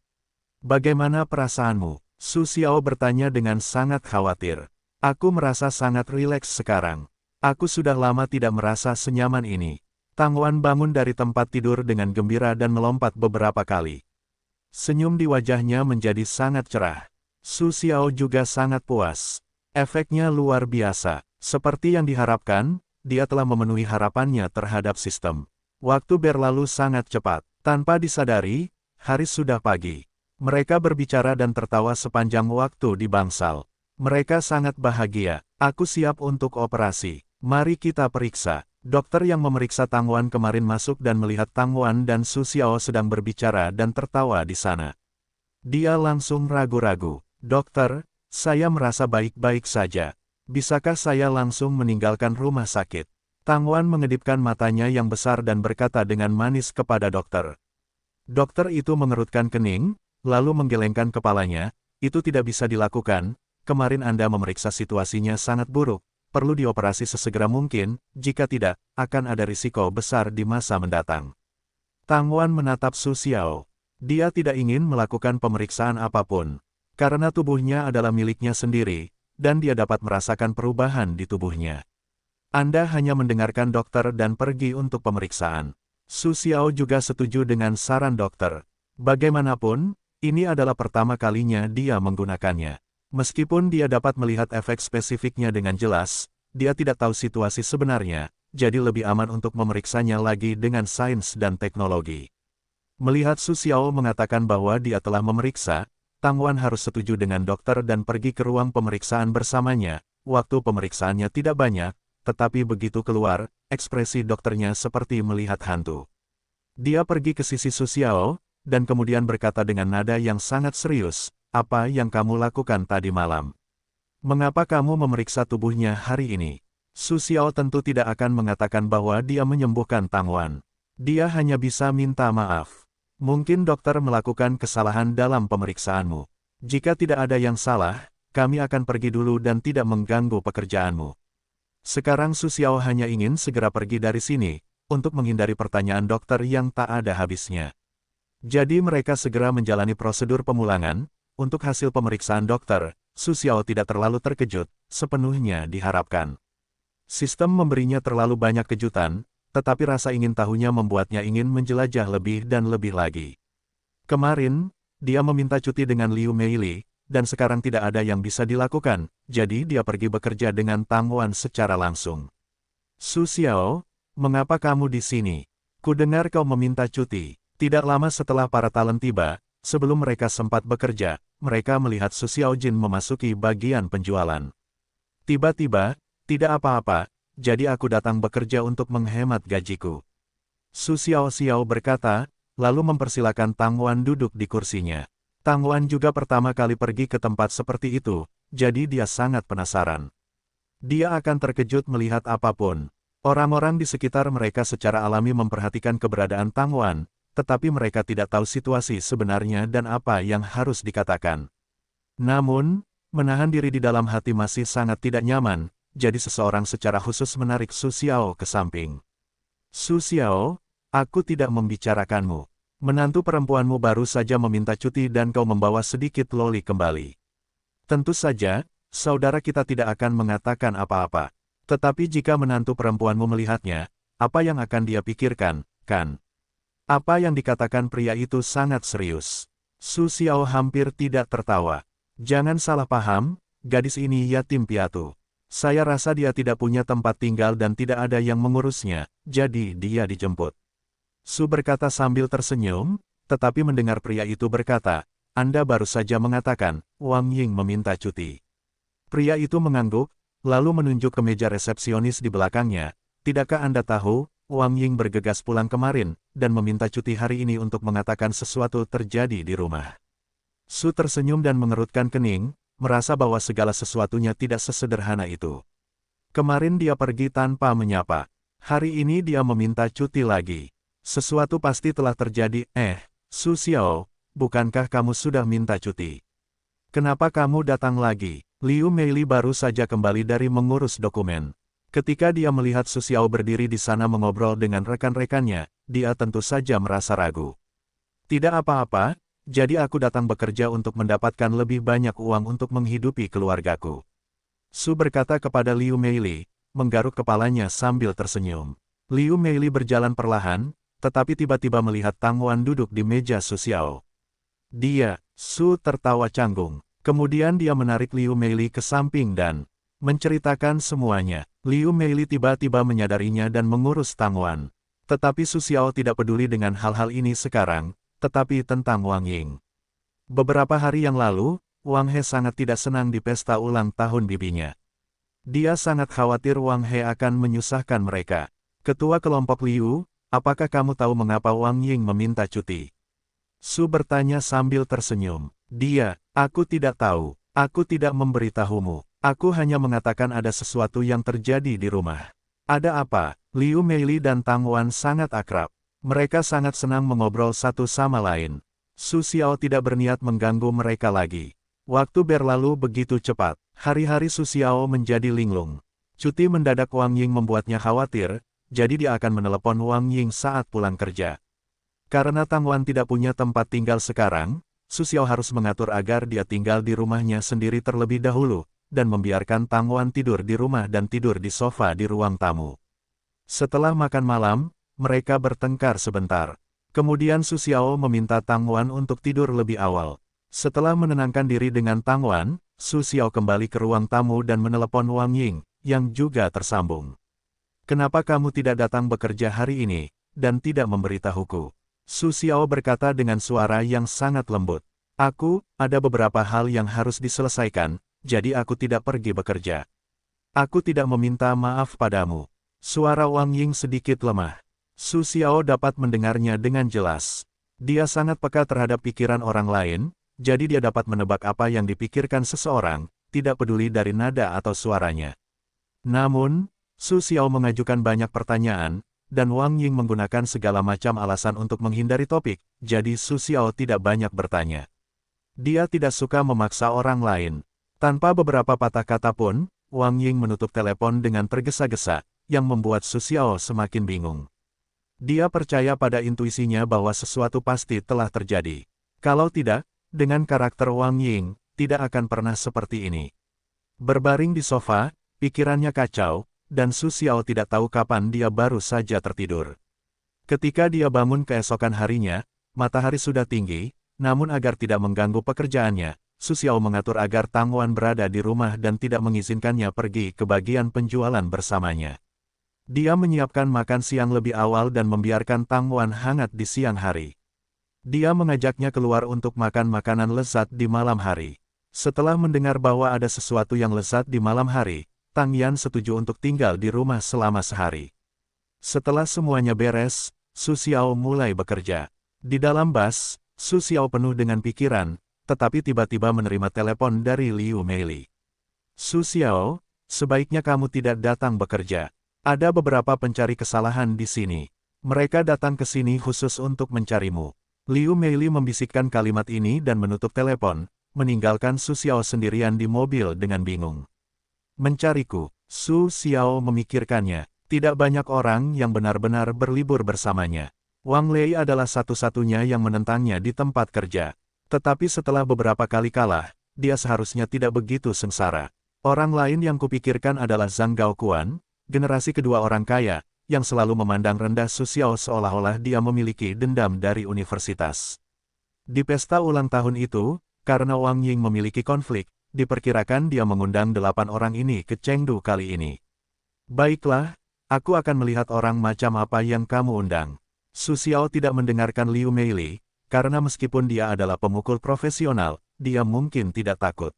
Bagaimana perasaanmu? Su Xiao bertanya dengan sangat khawatir. Aku merasa sangat rileks sekarang. Aku sudah lama tidak merasa senyaman ini. Tang Wan bangun dari tempat tidur dengan gembira dan melompat beberapa kali. Senyum di wajahnya menjadi sangat cerah. Su Xiao juga sangat puas. Efeknya luar biasa. Seperti yang diharapkan, dia telah memenuhi harapannya terhadap sistem. Waktu berlalu sangat cepat. Tanpa disadari, hari sudah pagi. Mereka berbicara dan tertawa sepanjang waktu di bangsal. Mereka sangat bahagia. Aku siap untuk operasi. Mari kita periksa. Dokter yang memeriksa Tang Wan kemarin masuk dan melihat Tang Wan dan Su Xiao sedang berbicara dan tertawa di sana. Dia langsung ragu-ragu. Dokter, saya merasa baik-baik saja. Bisakah saya langsung meninggalkan rumah sakit? Tang Wan mengedipkan matanya yang besar dan berkata dengan manis kepada dokter. Dokter itu mengerutkan kening, lalu menggelengkan kepalanya. Itu tidak bisa dilakukan. Kemarin Anda memeriksa situasinya sangat buruk. Perlu dioperasi sesegera mungkin, jika tidak, akan ada risiko besar di masa mendatang. Tang Wan menatap Su Xiao. Dia tidak ingin melakukan pemeriksaan apapun. Karena tubuhnya adalah miliknya sendiri, dan dia dapat merasakan perubahan di tubuhnya. Anda hanya mendengarkan dokter dan pergi untuk pemeriksaan. Su Xiao juga setuju dengan saran dokter. Bagaimanapun, ini adalah pertama kalinya dia menggunakannya. Meskipun dia dapat melihat efek spesifiknya dengan jelas, dia tidak tahu situasi sebenarnya, jadi lebih aman untuk memeriksanya lagi dengan sains dan teknologi. Melihat Su Xiao mengatakan bahwa dia telah memeriksa, Tang Wan harus setuju dengan dokter dan pergi ke ruang pemeriksaan bersamanya. Waktu pemeriksaannya tidak banyak, tetapi begitu keluar, ekspresi dokternya seperti melihat hantu. Dia pergi ke sisi Su Xiao, dan kemudian berkata dengan nada yang sangat serius, "Apa yang kamu lakukan tadi malam? Mengapa kamu memeriksa tubuhnya hari ini?" Su Xiao tentu tidak akan mengatakan bahwa dia menyembuhkan Tang Wan. Dia hanya bisa minta maaf. Mungkin dokter melakukan kesalahan dalam pemeriksaanmu. Jika tidak ada yang salah, kami akan pergi dulu dan tidak mengganggu pekerjaanmu. Sekarang Su Xiao hanya ingin segera pergi dari sini, untuk menghindari pertanyaan dokter yang tak ada habisnya. Jadi mereka segera menjalani prosedur pemulangan. Untuk hasil pemeriksaan dokter, Su Xiao tidak terlalu terkejut, sepenuhnya diharapkan. Sistem memberinya terlalu banyak kejutan, tetapi rasa ingin tahunya membuatnya ingin menjelajah lebih dan lebih lagi. Kemarin, dia meminta cuti dengan Liu Meili, dan sekarang tidak ada yang bisa dilakukan, jadi dia pergi bekerja dengan Tang Wan secara langsung. Su Xiao, mengapa kamu di sini? Kudengar kau meminta cuti. Tidak lama setelah para talent tiba, sebelum mereka sempat bekerja, mereka melihat Su Xiaojin memasuki bagian penjualan. Tiba-tiba, tidak apa-apa, jadi aku datang bekerja untuk menghemat gajiku. Su Xiao berkata, lalu mempersilakan Tang Wan duduk di kursinya. Tang Wan juga pertama kali pergi ke tempat seperti itu, jadi dia sangat penasaran. Dia akan terkejut melihat apapun. Orang-orang di sekitar mereka secara alami memperhatikan keberadaan Tang Wan, tetapi mereka tidak tahu situasi sebenarnya dan apa yang harus dikatakan. Namun, menahan diri di dalam hati masih sangat tidak nyaman, jadi seseorang secara khusus menarik Su Xiao ke samping. Su Xiao, aku tidak membicarakanmu. Menantu perempuanmu baru saja meminta cuti dan kau membawa sedikit loli kembali. Tentu saja, saudara kita tidak akan mengatakan apa-apa. Tetapi jika menantu perempuanmu melihatnya, apa yang akan dia pikirkan, kan? Apa yang dikatakan pria itu sangat serius. Su Xiao hampir tidak tertawa. Jangan salah paham, gadis ini yatim piatu. Saya rasa dia tidak punya tempat tinggal dan tidak ada yang mengurusnya, jadi dia dijemput. Su berkata sambil tersenyum, tetapi mendengar pria itu berkata, Anda baru saja mengatakan, Wang Ying meminta cuti. Pria itu mengangguk, lalu menunjuk ke meja resepsionis di belakangnya. Tidakkah Anda tahu, Wang Ying bergegas pulang kemarin, dan meminta cuti hari ini untuk mengatakan sesuatu terjadi di rumah. Su tersenyum dan mengerutkan kening, merasa bahwa segala sesuatunya tidak sesederhana itu. Kemarin dia pergi tanpa menyapa. Hari ini dia meminta cuti lagi. Sesuatu pasti telah terjadi. Su Xiao, bukankah kamu sudah minta cuti? Kenapa kamu datang lagi? Liu Meili baru saja kembali dari mengurus dokumen. Ketika dia melihat Su Xiao berdiri di sana mengobrol dengan rekan-rekannya, dia tentu saja merasa ragu. Tidak apa-apa. Jadi aku datang bekerja untuk mendapatkan lebih banyak uang untuk menghidupi keluargaku. Su berkata kepada Liu Meili, menggaruk kepalanya sambil tersenyum. Liu Meili berjalan perlahan, tetapi tiba-tiba melihat Tang Wan duduk di meja Su Xiao. Su tertawa canggung. Kemudian dia menarik Liu Meili ke samping dan menceritakan semuanya. Liu Meili tiba-tiba menyadarinya dan mengurus Tang Wan. Tetapi Su Xiao tidak peduli dengan hal-hal ini sekarang, tetapi tentang Wang Ying. Beberapa hari yang lalu, Wang He sangat tidak senang di pesta ulang tahun bibinya. Dia sangat khawatir Wang He akan menyusahkan mereka. Ketua kelompok Liu, apakah kamu tahu mengapa Wang Ying meminta cuti? Su bertanya sambil tersenyum. Aku tidak tahu. Aku tidak memberitahumu. Aku hanya mengatakan ada sesuatu yang terjadi di rumah. Ada apa? Liu Meili dan Tang Wan sangat akrab. Mereka sangat senang mengobrol satu sama lain. Su Xiao tidak berniat mengganggu mereka lagi. Waktu berlalu begitu cepat. Hari-hari Su Xiao menjadi linglung. Cuti mendadak Wang Ying membuatnya khawatir, jadi dia akan menelepon Wang Ying saat pulang kerja. Karena Tang Wan tidak punya tempat tinggal sekarang, Su Xiao harus mengatur agar dia tinggal di rumahnya sendiri terlebih dahulu, dan membiarkan Tang Wan tidur di rumah dan tidur di sofa di ruang tamu. Setelah makan malam, mereka bertengkar sebentar. Kemudian Su Xiao meminta Tang Wan untuk tidur lebih awal. Setelah menenangkan diri dengan Tang Wan, Su Xiao kembali ke ruang tamu dan menelepon Wang Ying, yang juga tersambung. Kenapa kamu tidak datang bekerja hari ini, dan tidak memberitahuku? Su Xiao berkata dengan suara yang sangat lembut. Ada beberapa hal yang harus diselesaikan, jadi aku tidak pergi bekerja. Aku tidak meminta maaf padamu. Suara Wang Ying sedikit lemah. Su Xiao dapat mendengarnya dengan jelas. Dia sangat peka terhadap pikiran orang lain, jadi dia dapat menebak apa yang dipikirkan seseorang, tidak peduli dari nada atau suaranya. Namun, Su Xiao mengajukan banyak pertanyaan, dan Wang Ying menggunakan segala macam alasan untuk menghindari topik, jadi Su Xiao tidak banyak bertanya. Dia tidak suka memaksa orang lain. Tanpa beberapa patah kata pun, Wang Ying menutup telepon dengan tergesa-gesa, yang membuat Su Xiao semakin bingung. Dia percaya pada intuisinya bahwa sesuatu pasti telah terjadi. Kalau tidak, dengan karakter Wang Ying, tidak akan pernah seperti ini. Berbaring di sofa, pikirannya kacau, dan Su Xiao tidak tahu kapan dia baru saja tertidur. Ketika dia bangun keesokan harinya, matahari sudah tinggi, namun agar tidak mengganggu pekerjaannya, Su Xiao mengatur agar Tang Wan berada di rumah dan tidak mengizinkannya pergi ke bagian penjualan bersamanya. Dia menyiapkan makan siang lebih awal dan membiarkan Tang Wan hangat di siang hari. Dia mengajaknya keluar untuk makan makanan lezat di malam hari. Setelah mendengar bahwa ada sesuatu yang lezat di malam hari, Tang Yan setuju untuk tinggal di rumah selama sehari. Setelah semuanya beres, Su Xiao mulai bekerja. Di dalam bus, Su Xiao penuh dengan pikiran, tetapi tiba-tiba menerima telepon dari Liu Meili. Su Xiao, sebaiknya kamu tidak datang bekerja. Ada beberapa pencari kesalahan di sini. Mereka datang ke sini khusus untuk mencarimu. Liu Meili membisikkan kalimat ini dan menutup telepon, meninggalkan Su Xiao sendirian di mobil dengan bingung. Mencariku, Su Xiao memikirkannya. Tidak banyak orang yang benar-benar berlibur bersamanya. Wang Lei adalah satu-satunya yang menentangnya di tempat kerja. Tetapi setelah beberapa kali kalah, dia seharusnya tidak begitu sengsara. Orang lain yang kupikirkan adalah Zhang Gaoquan, generasi kedua orang kaya, yang selalu memandang rendah Su Xiao seolah-olah dia memiliki dendam dari universitas. Di pesta ulang tahun itu, karena Wang Ying memiliki konflik, diperkirakan dia mengundang 8 orang ini ke Chengdu kali ini. Baiklah, aku akan melihat orang macam apa yang kamu undang. Su Xiao tidak mendengarkan Liu Meili, karena meskipun dia adalah pemukul profesional, dia mungkin tidak takut.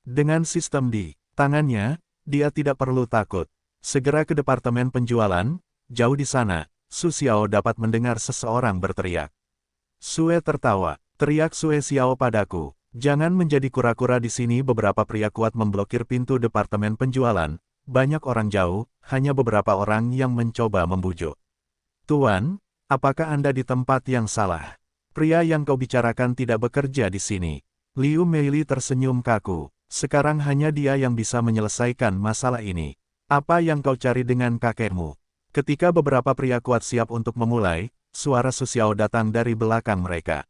Dengan sistem di tangannya, dia tidak perlu takut. Segera ke departemen penjualan, jauh di sana, Su Xiao dapat mendengar seseorang berteriak. Sue tertawa, teriak Sue Xiao padaku. Jangan menjadi kura-kura di sini. Beberapa pria kuat memblokir pintu departemen penjualan. Banyak orang jauh, hanya beberapa orang yang mencoba membujuk. Tuan, apakah Anda di tempat yang salah? Pria yang kau bicarakan tidak bekerja di sini. Liu Meili tersenyum kaku. Sekarang hanya dia yang bisa menyelesaikan masalah ini. Apa yang kau cari dengan kakekmu? Ketika beberapa pria kuat siap untuk memulai, suara Su Xiao datang dari belakang mereka.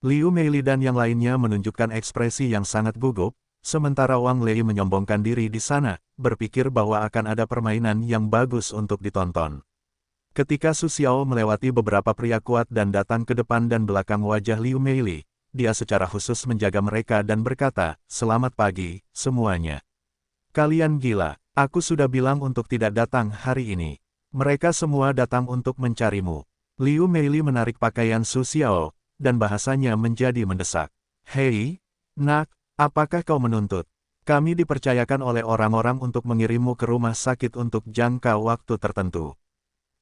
Liu Meili dan yang lainnya menunjukkan ekspresi yang sangat gugup, sementara Wang Lei menyombongkan diri di sana, berpikir bahwa akan ada permainan yang bagus untuk ditonton. Ketika Su Xiao melewati beberapa pria kuat dan datang ke depan dan belakang wajah Liu Meili, dia secara khusus menjaga mereka dan berkata, "Selamat pagi, semuanya. Kalian gila, aku sudah bilang untuk tidak datang hari ini. Mereka semua datang untuk mencarimu." Liu Meili menarik pakaian Su Xiao, dan bahasanya menjadi mendesak. "Hei, nak, apakah kau menuntut? Kami dipercayakan oleh orang-orang untuk mengirimmu ke rumah sakit untuk jangka waktu tertentu.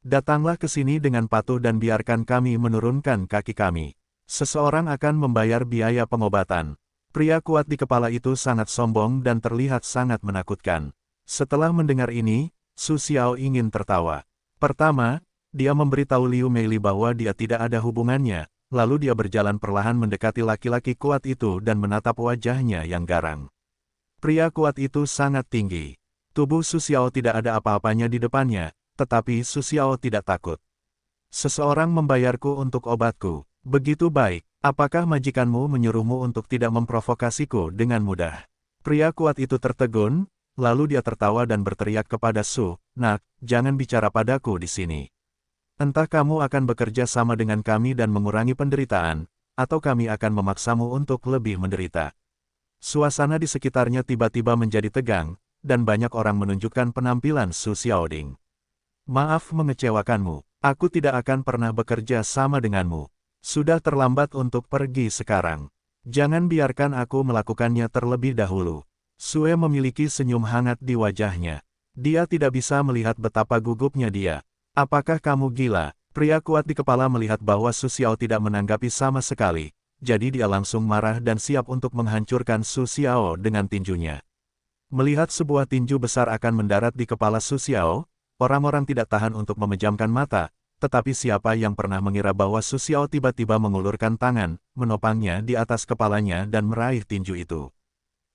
Datanglah ke sini dengan patuh dan biarkan kami menurunkan kaki kami. Seseorang akan membayar biaya pengobatan." Pria kuat di kepala itu sangat sombong dan terlihat sangat menakutkan. Setelah mendengar ini, Su Xiao ingin tertawa. Pertama, dia memberitahu Liu Meili bahwa dia tidak ada hubungannya, lalu dia berjalan perlahan mendekati laki-laki kuat itu dan menatap wajahnya yang garang. Pria kuat itu sangat tinggi. Tubuh Su Xiao tidak ada apa-apanya di depannya, tetapi Su Xiao tidak takut. "Seseorang membayarku untuk obatku. Begitu baik, apakah majikanmu menyuruhmu untuk tidak memprovokasiku dengan mudah?" Pria kuat itu tertegun, lalu dia tertawa dan berteriak kepada Su, "Nak, jangan bicara padaku di sini. Entah kamu akan bekerja sama dengan kami dan mengurangi penderitaan, atau kami akan memaksamu untuk lebih menderita." Suasana di sekitarnya tiba-tiba menjadi tegang, dan banyak orang menunjukkan penampilan Su Xiaoding. "Maaf mengecewakanmu, aku tidak akan pernah bekerja sama denganmu. Sudah terlambat untuk pergi sekarang. Jangan biarkan aku melakukannya terlebih dahulu." Sue memiliki senyum hangat di wajahnya. Dia tidak bisa melihat betapa gugupnya dia. "Apakah kamu gila?" Pria kuat di kepala melihat bahwa Su Xiao tidak menanggapi sama sekali, jadi dia langsung marah dan siap untuk menghancurkan Su Xiao dengan tinjunya. Melihat sebuah tinju besar akan mendarat di kepala Su Xiao, orang-orang tidak tahan untuk memejamkan mata, tetapi siapa yang pernah mengira bahwa Su Xiao tiba-tiba mengulurkan tangan, menopangnya di atas kepalanya dan meraih tinju itu.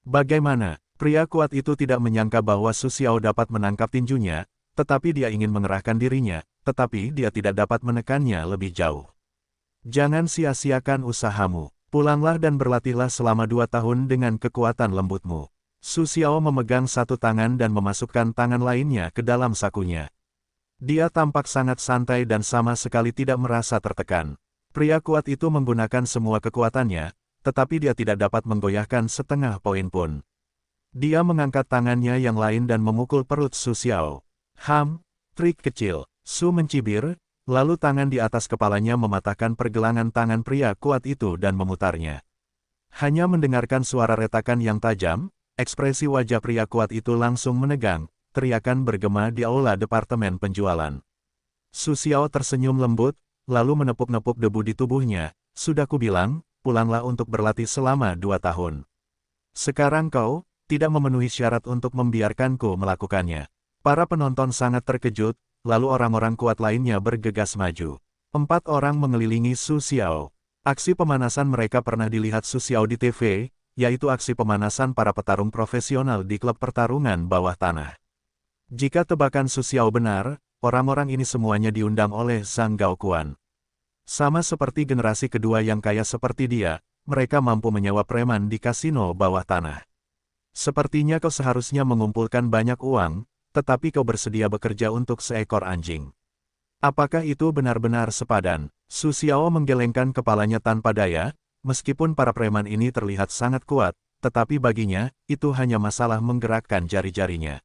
Bagaimana? Pria kuat itu tidak menyangka bahwa Su Xiao dapat menangkap tinjunya, tetapi dia ingin mengerahkan dirinya, tetapi dia tidak dapat menekannya lebih jauh. "Jangan sia-siakan usahamu. Pulanglah dan berlatihlah selama 2 tahun dengan kekuatan lembutmu." Su Xiao memegang satu tangan dan memasukkan tangan lainnya ke dalam sakunya. Dia tampak sangat santai dan sama sekali tidak merasa tertekan. Pria kuat itu menggunakan semua kekuatannya, tetapi dia tidak dapat menggoyahkan setengah poin pun. Dia mengangkat tangannya yang lain dan memukul perut Su Xiao. Trik kecil. Su mencibir, lalu tangan di atas kepalanya mematahkan pergelangan tangan pria kuat itu dan memutarnya. Hanya mendengarkan suara retakan yang tajam, ekspresi wajah pria kuat itu langsung menegang, teriakan bergema di aula departemen penjualan. Su Xiao tersenyum lembut, lalu menepuk-nepuk debu di tubuhnya. Sudah kubilang, pulanglah untuk berlatih selama 2 tahun. Sekarang kau tidak memenuhi syarat untuk membiarkanku melakukannya. Para penonton sangat terkejut, lalu orang-orang kuat lainnya bergegas maju. 4 orang mengelilingi Su Xiao. Aksi pemanasan mereka pernah dilihat Su Xiao di TV, yaitu aksi pemanasan para petarung profesional di klub pertarungan bawah tanah. Jika tebakan Su Xiao benar, orang-orang ini semuanya diundang oleh Zhang Gaoquan. Sama seperti generasi kedua yang kaya seperti dia, mereka mampu menyewa preman di kasino bawah tanah. Sepertinya kau seharusnya mengumpulkan banyak uang, tetapi kau bersedia bekerja untuk seekor anjing. Apakah itu benar-benar sepadan? Su Xiao menggelengkan kepalanya tanpa daya, meskipun para preman ini terlihat sangat kuat, tetapi baginya, itu hanya masalah menggerakkan jari-jarinya.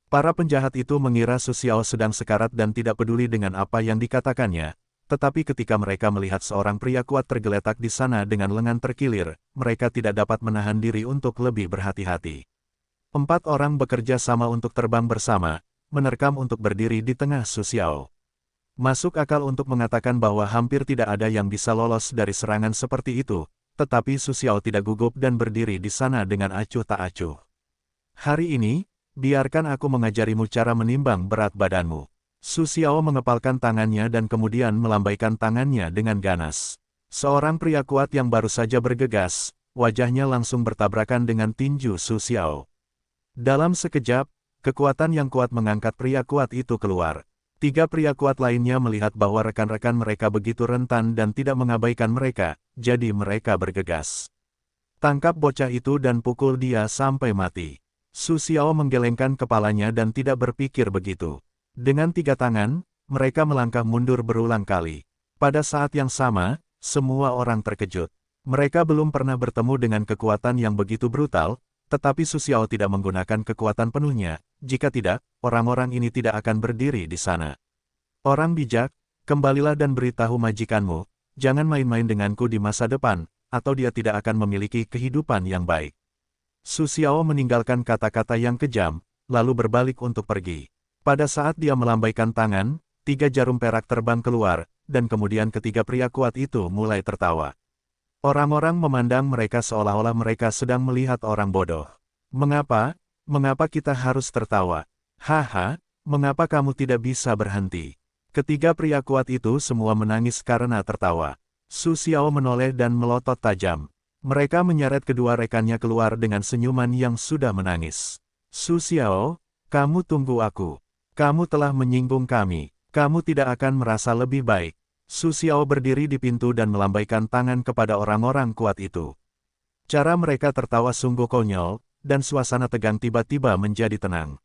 Para penjahat itu mengira Su Xiao sedang sekarat dan tidak peduli dengan apa yang dikatakannya, tetapi ketika mereka melihat seorang pria kuat tergeletak di sana dengan lengan terkilir, mereka tidak dapat menahan diri untuk lebih berhati-hati. 4 orang bekerja sama untuk terbang bersama, menerkam untuk berdiri di tengah Su Xiao. Masuk akal untuk mengatakan bahwa hampir tidak ada yang bisa lolos dari serangan seperti itu, tetapi Su Xiao tidak gugup dan berdiri di sana dengan acuh tak acuh. Hari ini, biarkan aku mengajarimu cara menimbang berat badanmu. Su Xiao mengepalkan tangannya dan kemudian melambaikan tangannya dengan ganas. Seorang pria kuat yang baru saja bergegas, wajahnya langsung bertabrakan dengan tinju Su Xiao. Dalam sekejap, kekuatan yang kuat mengangkat pria kuat itu keluar. 3 pria kuat lainnya melihat bahwa rekan-rekan mereka begitu rentan dan tidak mengabaikan mereka, jadi mereka bergegas. Tangkap bocah itu dan pukul dia sampai mati. Su Xiao menggelengkan kepalanya dan tidak berpikir begitu. Dengan 3 tangan, mereka melangkah mundur berulang kali. Pada saat yang sama, semua orang terkejut. Mereka belum pernah bertemu dengan kekuatan yang begitu brutal, tetapi Su Xiao tidak menggunakan kekuatan penuhnya. Jika tidak, orang-orang ini tidak akan berdiri di sana. Orang bijak, kembalilah dan beritahu majikanmu, jangan main-main denganku di masa depan, atau dia tidak akan memiliki kehidupan yang baik. Su Xiao meninggalkan kata-kata yang kejam, lalu berbalik untuk pergi. Pada saat dia melambaikan tangan, 3 jarum perak terbang keluar, dan kemudian ketiga pria kuat itu mulai tertawa. Orang-orang memandang mereka seolah-olah mereka sedang melihat orang bodoh. Mengapa? Mengapa kita harus tertawa? Haha, mengapa kamu tidak bisa berhenti? Ketiga pria kuat itu semua menangis karena tertawa. Su Xiao menoleh dan melotot tajam. Mereka menyeret kedua rekannya keluar dengan senyuman yang sudah menangis. Su Xiao, kamu tunggu aku. Kamu telah menyinggung kami. Kamu tidak akan merasa lebih baik. Su Xiao berdiri di pintu dan melambaikan tangan kepada orang-orang kuat itu. Cara mereka tertawa sungguh konyol, dan suasana tegang tiba-tiba menjadi tenang.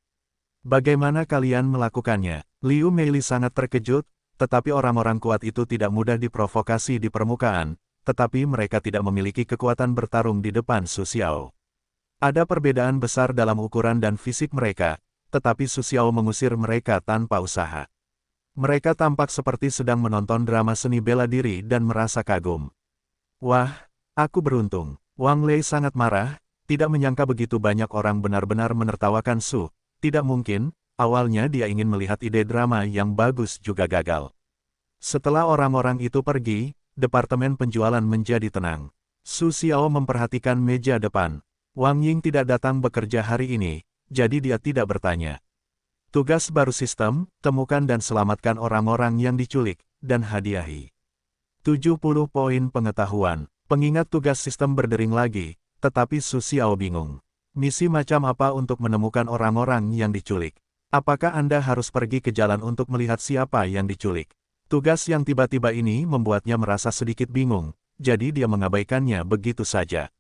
Bagaimana kalian melakukannya? Liu Meili sangat terkejut, tetapi orang-orang kuat itu tidak mudah diprovokasi di permukaan, tetapi mereka tidak memiliki kekuatan bertarung di depan Su Xiao. Ada perbedaan besar dalam ukuran dan fisik mereka, tetapi Su Xiao mengusir mereka tanpa usaha. Mereka tampak seperti sedang menonton drama seni bela diri dan merasa kagum. Wah, aku beruntung. Wang Lei sangat marah, tidak menyangka begitu banyak orang benar-benar menertawakan Su. Tidak mungkin, awalnya dia ingin melihat ide drama yang bagus juga gagal. Setelah orang-orang itu pergi, departemen penjualan menjadi tenang. Su Xiao memperhatikan meja depan. Wang Ying tidak datang bekerja hari ini, jadi dia tidak bertanya. Tugas baru sistem, temukan dan selamatkan orang-orang yang diculik, dan hadiahi. 70 poin pengetahuan. Pengingat tugas sistem berdering lagi, tetapi Su Xiao bingung. Misi macam apa untuk menemukan orang-orang yang diculik? Apakah Anda harus pergi ke jalan untuk melihat siapa yang diculik? Tugas yang tiba-tiba ini membuatnya merasa sedikit bingung, jadi dia mengabaikannya begitu saja.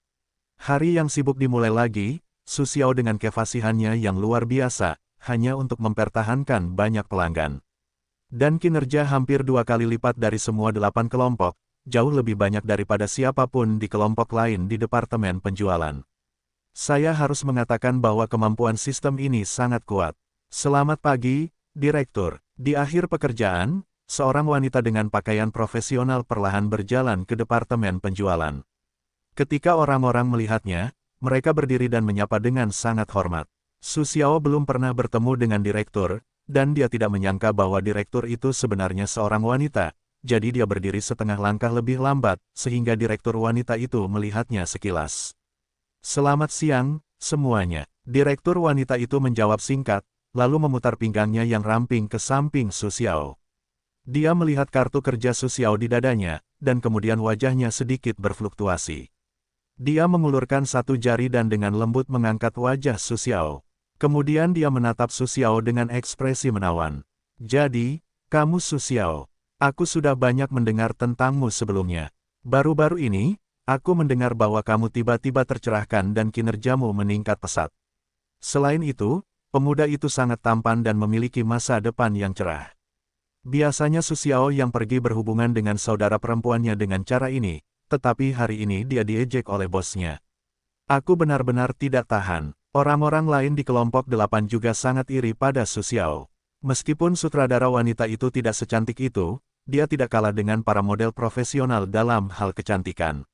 Hari yang sibuk dimulai lagi, Su Xiao dengan kefasihannya yang luar biasa, hanya untuk mempertahankan banyak pelanggan. Dan kinerja hampir 2 kali lipat dari semua 8 kelompok, jauh lebih banyak daripada siapapun di kelompok lain di departemen penjualan. Saya harus mengatakan bahwa kemampuan sistem ini sangat kuat. Selamat pagi, Direktur. Di akhir pekerjaan, seorang wanita dengan pakaian profesional perlahan berjalan ke departemen penjualan. Ketika orang-orang melihatnya, mereka berdiri dan menyapa dengan sangat hormat. Su Xiao belum pernah bertemu dengan direktur, dan dia tidak menyangka bahwa direktur itu sebenarnya seorang wanita, jadi dia berdiri setengah langkah lebih lambat, sehingga direktur wanita itu melihatnya sekilas. "Selamat siang, semuanya." Direktur wanita itu menjawab singkat, lalu memutar pinggangnya yang ramping ke samping Su Xiao. Dia melihat kartu kerja Su Xiao di dadanya, dan kemudian wajahnya sedikit berfluktuasi. Dia mengulurkan satu jari dan dengan lembut mengangkat wajah Su Xiao. Kemudian dia menatap Su Xiao dengan ekspresi menawan. "Jadi, kamu Su Xiao. Aku sudah banyak mendengar tentangmu sebelumnya. Baru-baru ini, aku mendengar bahwa kamu tiba-tiba tercerahkan dan kinerjamu meningkat pesat. Selain itu, pemuda itu sangat tampan dan memiliki masa depan yang cerah." Biasanya Su Xiao yang pergi berhubungan dengan saudara perempuannya dengan cara ini, tetapi hari ini dia diejek oleh bosnya. "Aku benar-benar tidak tahan." Orang-orang lain di kelompok 8 juga sangat iri pada Su Xiao. Meskipun sutradara wanita itu tidak secantik itu, dia tidak kalah dengan para model profesional dalam hal kecantikan.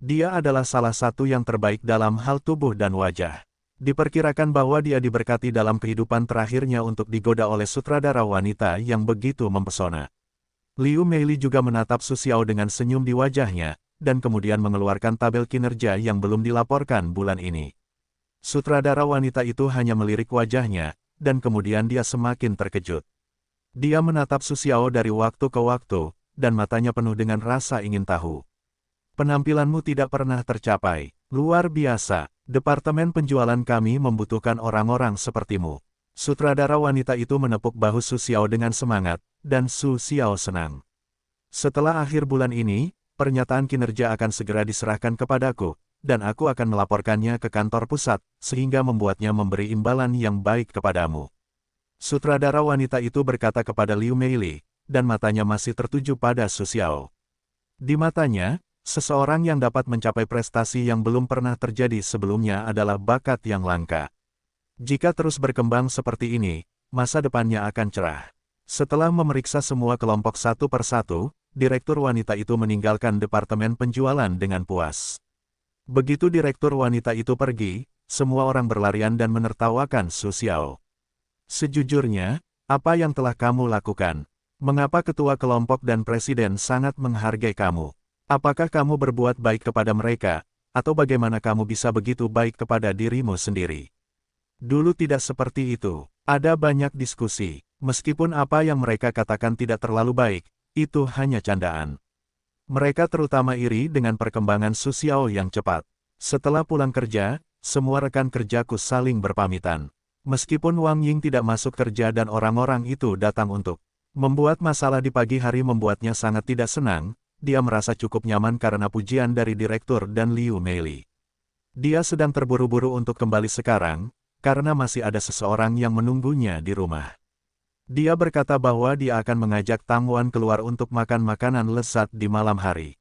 Dia adalah salah satu yang terbaik dalam hal tubuh dan wajah. Diperkirakan bahwa dia diberkati dalam kehidupan terakhirnya untuk digoda oleh sutradara wanita yang begitu mempesona. Liu Meili juga menatap Su Xiao dengan senyum di wajahnya, dan kemudian mengeluarkan tabel kinerja yang belum dilaporkan bulan ini. Sutradara wanita itu hanya melirik wajahnya, dan kemudian dia semakin terkejut. Dia menatap Su Xiao dari waktu ke waktu, dan matanya penuh dengan rasa ingin tahu. "Penampilanmu tidak pernah tercapai. Luar biasa. Departemen penjualan kami membutuhkan orang-orang sepertimu." Sutradara wanita itu menepuk bahu Su Xiao dengan semangat, dan Su Xiao senang. "Setelah akhir bulan ini, pernyataan kinerja akan segera diserahkan kepadaku, dan aku akan melaporkannya ke kantor pusat, sehingga membuatnya memberi imbalan yang baik kepadamu." Sutradara wanita itu berkata kepada Liu Meili, dan matanya masih tertuju pada Su Xiao. Di matanya, seseorang yang dapat mencapai prestasi yang belum pernah terjadi sebelumnya adalah bakat yang langka. Jika terus berkembang seperti ini, masa depannya akan cerah. Setelah memeriksa semua kelompok satu persatu, direktur wanita itu meninggalkan departemen penjualan dengan puas. Begitu direktur wanita itu pergi, semua orang berlarian dan menertawakan Su Xiao. "Sejujurnya, apa yang telah kamu lakukan? Mengapa ketua kelompok dan presiden sangat menghargai kamu? Apakah kamu berbuat baik kepada mereka, atau bagaimana kamu bisa begitu baik kepada dirimu sendiri?" Dulu tidak seperti itu. Ada banyak diskusi. Meskipun apa yang mereka katakan tidak terlalu baik, itu hanya candaan. Mereka terutama iri dengan perkembangan Su Xiao yang cepat. Setelah pulang kerja, semua rekan kerjaku saling berpamitan. Meskipun Wang Ying tidak masuk kerja dan orang-orang itu datang untuk membuat masalah di pagi hari membuatnya sangat tidak senang, dia merasa cukup nyaman karena pujian dari direktur dan Liu Meili. Dia sedang terburu-buru untuk kembali sekarang, karena masih ada seseorang yang menunggunya di rumah. Dia berkata bahwa dia akan mengajak Tang Wan keluar untuk makan makanan lezat di malam hari.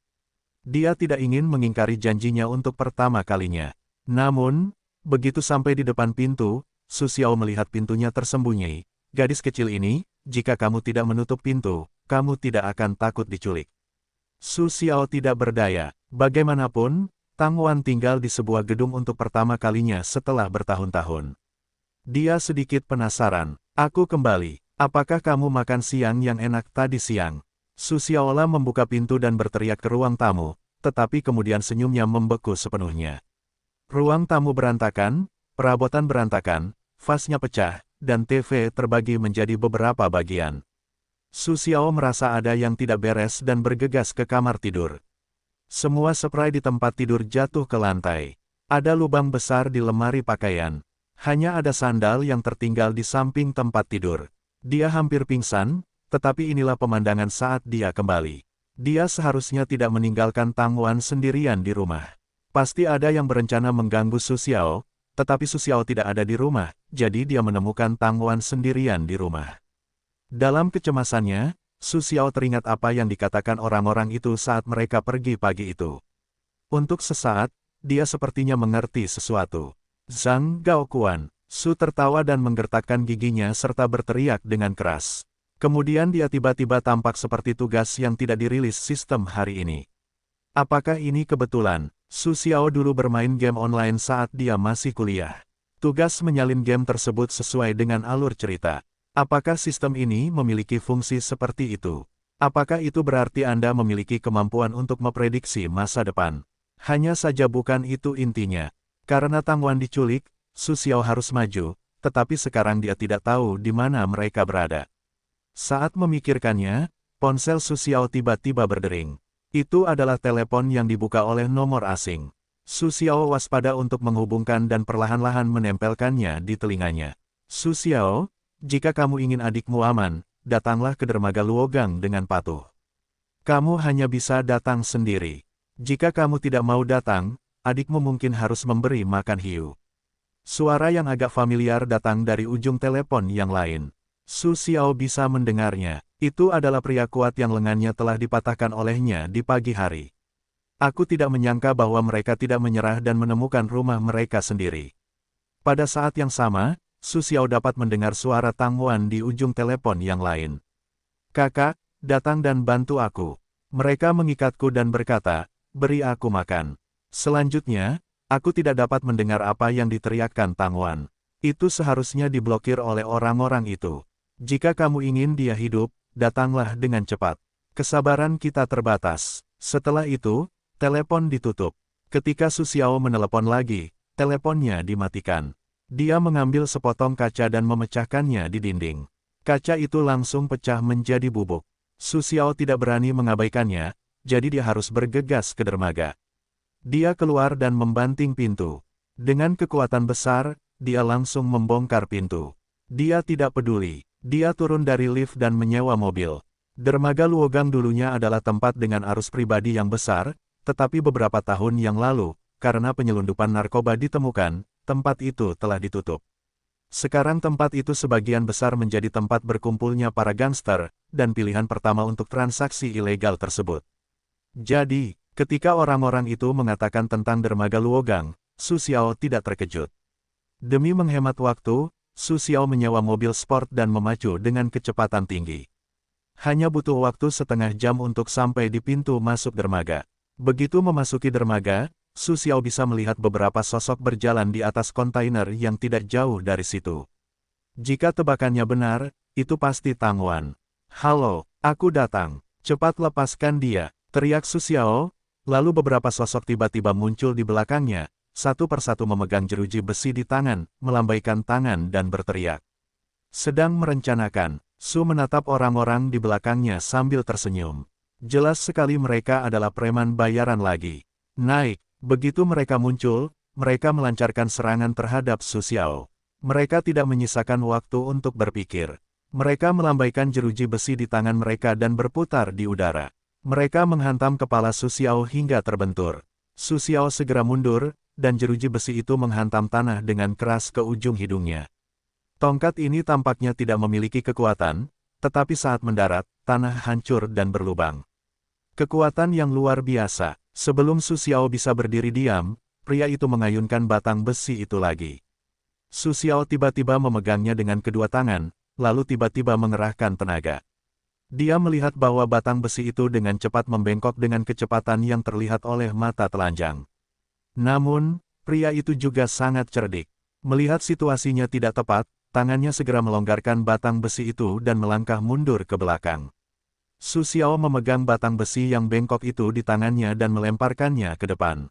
Dia tidak ingin mengingkari janjinya untuk pertama kalinya. Namun, begitu sampai di depan pintu, Su Xiao melihat pintunya tersembunyi. "Gadis kecil ini, jika kamu tidak menutup pintu, kamu tidak akan takut diculik." Su Xiao tidak berdaya. Bagaimanapun, Tang Wan tinggal di sebuah gedung untuk pertama kalinya setelah bertahun-tahun. Dia sedikit penasaran. "Aku kembali. Apakah kamu makan siang yang enak tadi siang?" Su Xiaola membuka pintu dan berteriak ke ruang tamu, tetapi kemudian senyumnya membeku sepenuhnya. Ruang tamu berantakan, perabotan berantakan, vasnya pecah, dan TV terbagi menjadi beberapa bagian. Su Xiao merasa ada yang tidak beres dan bergegas ke kamar tidur. Semua spray di tempat tidur jatuh ke lantai. Ada lubang besar di lemari pakaian. Hanya ada sandal yang tertinggal di samping tempat tidur. Dia hampir pingsan, tetapi inilah pemandangan saat dia kembali. Dia seharusnya tidak meninggalkan Tang Wan sendirian di rumah. Pasti ada yang berencana mengganggu Su Xiao, tetapi Su Xiao tidak ada di rumah, jadi dia menemukan Tang Wan sendirian di rumah. Dalam kecemasannya, Su Xiao teringat apa yang dikatakan orang-orang itu saat mereka pergi pagi itu. Untuk sesaat, dia sepertinya mengerti sesuatu. "Zhang Gaokuan." Su tertawa dan menggertakkan giginya serta berteriak dengan keras. Kemudian dia tiba-tiba tampak seperti tugas yang tidak dirilis sistem hari ini. "Apakah ini kebetulan?" Su Xiao dulu bermain game online saat dia masih kuliah. Tugas menyalin game tersebut sesuai dengan alur cerita. Apakah sistem ini memiliki fungsi seperti itu? Apakah itu berarti Anda memiliki kemampuan untuk memprediksi masa depan? Hanya saja bukan itu intinya. Karena Tang Wan diculik, Su Xiao harus maju, tetapi sekarang dia tidak tahu di mana mereka berada. Saat memikirkannya, ponsel Su Xiao tiba-tiba berdering. Itu adalah telepon yang dibuka oleh nomor asing. Su Xiao waspada untuk menghubungkan dan perlahan-lahan menempelkannya di telinganya. Su Xiao, jika kamu ingin adikmu aman, datanglah ke dermaga Luogang dengan patuh. Kamu hanya bisa datang sendiri. Jika kamu tidak mau datang, adikmu mungkin harus memberi makan hiu. Suara yang agak familiar datang dari ujung telepon yang lain. Su Xiao bisa mendengarnya. Itu adalah pria kuat yang lengannya telah dipatahkan olehnya di pagi hari. Aku tidak menyangka bahwa mereka tidak menyerah dan menemukan rumah mereka sendiri. Pada saat yang sama, Su Xiao dapat mendengar suara Tang Wan di ujung telepon yang lain. Kakak, datang dan bantu aku. Mereka mengikatku dan berkata, beri aku makan. Selanjutnya, aku tidak dapat mendengar apa yang diteriakkan Tang Wan. Itu seharusnya diblokir oleh orang-orang itu. Jika kamu ingin dia hidup, datanglah dengan cepat. Kesabaran kita terbatas. Setelah itu, telepon ditutup. Ketika Su Xiao menelepon lagi, teleponnya dimatikan. Dia mengambil sepotong kaca dan memecahkannya di dinding. Kaca itu langsung pecah menjadi bubuk. Su Xiao tidak berani mengabaikannya, jadi dia harus bergegas ke dermaga. Dia keluar dan membanting pintu. Dengan kekuatan besar, dia langsung membongkar pintu. Dia tidak peduli. Dia turun dari lift dan menyewa mobil. Dermaga Luogang dulunya adalah tempat dengan arus pribadi yang besar, tetapi beberapa tahun yang lalu, karena penyelundupan narkoba ditemukan, tempat itu telah ditutup. Sekarang tempat itu sebagian besar menjadi tempat berkumpulnya para gangster, dan pilihan pertama untuk transaksi ilegal tersebut. Jadi, ketika orang-orang itu mengatakan tentang dermaga Luogang, Su Xiao tidak terkejut. Demi menghemat waktu, Su Xiao menyewa mobil sport dan memacu dengan kecepatan tinggi. Hanya butuh waktu setengah jam untuk sampai di pintu masuk dermaga. Begitu memasuki dermaga, Su Xiao bisa melihat beberapa sosok berjalan di atas kontainer yang tidak jauh dari situ. Jika tebakannya benar, itu pasti Tang Wan. Halo, aku datang. Cepat lepaskan dia, teriak Su Xiao, lalu beberapa sosok tiba-tiba muncul di belakangnya. Satu persatu memegang jeruji besi di tangan, melambaikan tangan dan berteriak. Sedang merencanakan, Su menatap orang-orang di belakangnya sambil tersenyum. Jelas sekali mereka adalah preman bayaran lagi. Naik, begitu mereka muncul, mereka melancarkan serangan terhadap Su Xiao. Mereka tidak menyisakan waktu untuk berpikir. Mereka melambaikan jeruji besi di tangan mereka dan berputar di udara. Mereka menghantam kepala Su Xiao hingga terbentur. Su Xiao segera mundur, dan jeruji besi itu menghantam tanah dengan keras ke ujung hidungnya. Tongkat ini tampaknya tidak memiliki kekuatan, tetapi saat mendarat, tanah hancur dan berlubang. Kekuatan yang luar biasa. Sebelum Su Xiao bisa berdiri diam, pria itu mengayunkan batang besi itu lagi. Su Xiao tiba-tiba memegangnya dengan kedua tangan, lalu tiba-tiba mengerahkan tenaga. Dia melihat bahwa batang besi itu dengan cepat membengkok dengan kecepatan yang terlihat oleh mata telanjang. Namun, pria itu juga sangat cerdik. Melihat situasinya tidak tepat, tangannya segera melonggarkan batang besi itu dan melangkah mundur ke belakang. Su Xiao memegang batang besi yang bengkok itu di tangannya dan melemparkannya ke depan.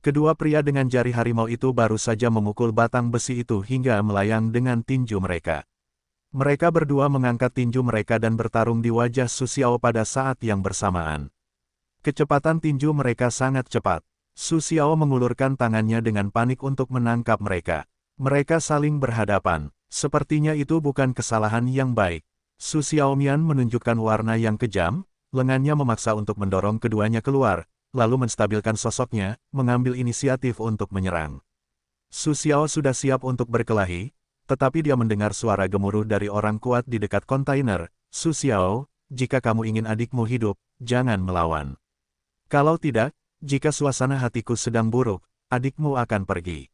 Kedua pria dengan jari harimau itu baru saja memukul batang besi itu hingga melayang dengan tinju mereka. Mereka berdua mengangkat tinju mereka dan bertarung di wajah Su Xiao pada saat yang bersamaan. Kecepatan tinju mereka sangat cepat. Su Xiao mengulurkan tangannya dengan panik untuk menangkap mereka. Mereka saling berhadapan. Sepertinya itu bukan kesalahan yang baik. Su Xiaomian menunjukkan warna yang kejam, lengannya memaksa untuk mendorong keduanya keluar, lalu menstabilkan sosoknya, mengambil inisiatif untuk menyerang. Su Xiao sudah siap untuk berkelahi, tetapi dia mendengar suara gemuruh dari orang kuat di dekat kontainer. Su Xiao, jika kamu ingin adikmu hidup, jangan melawan. Kalau tidak, jika suasana hatiku sedang buruk, adikmu akan pergi.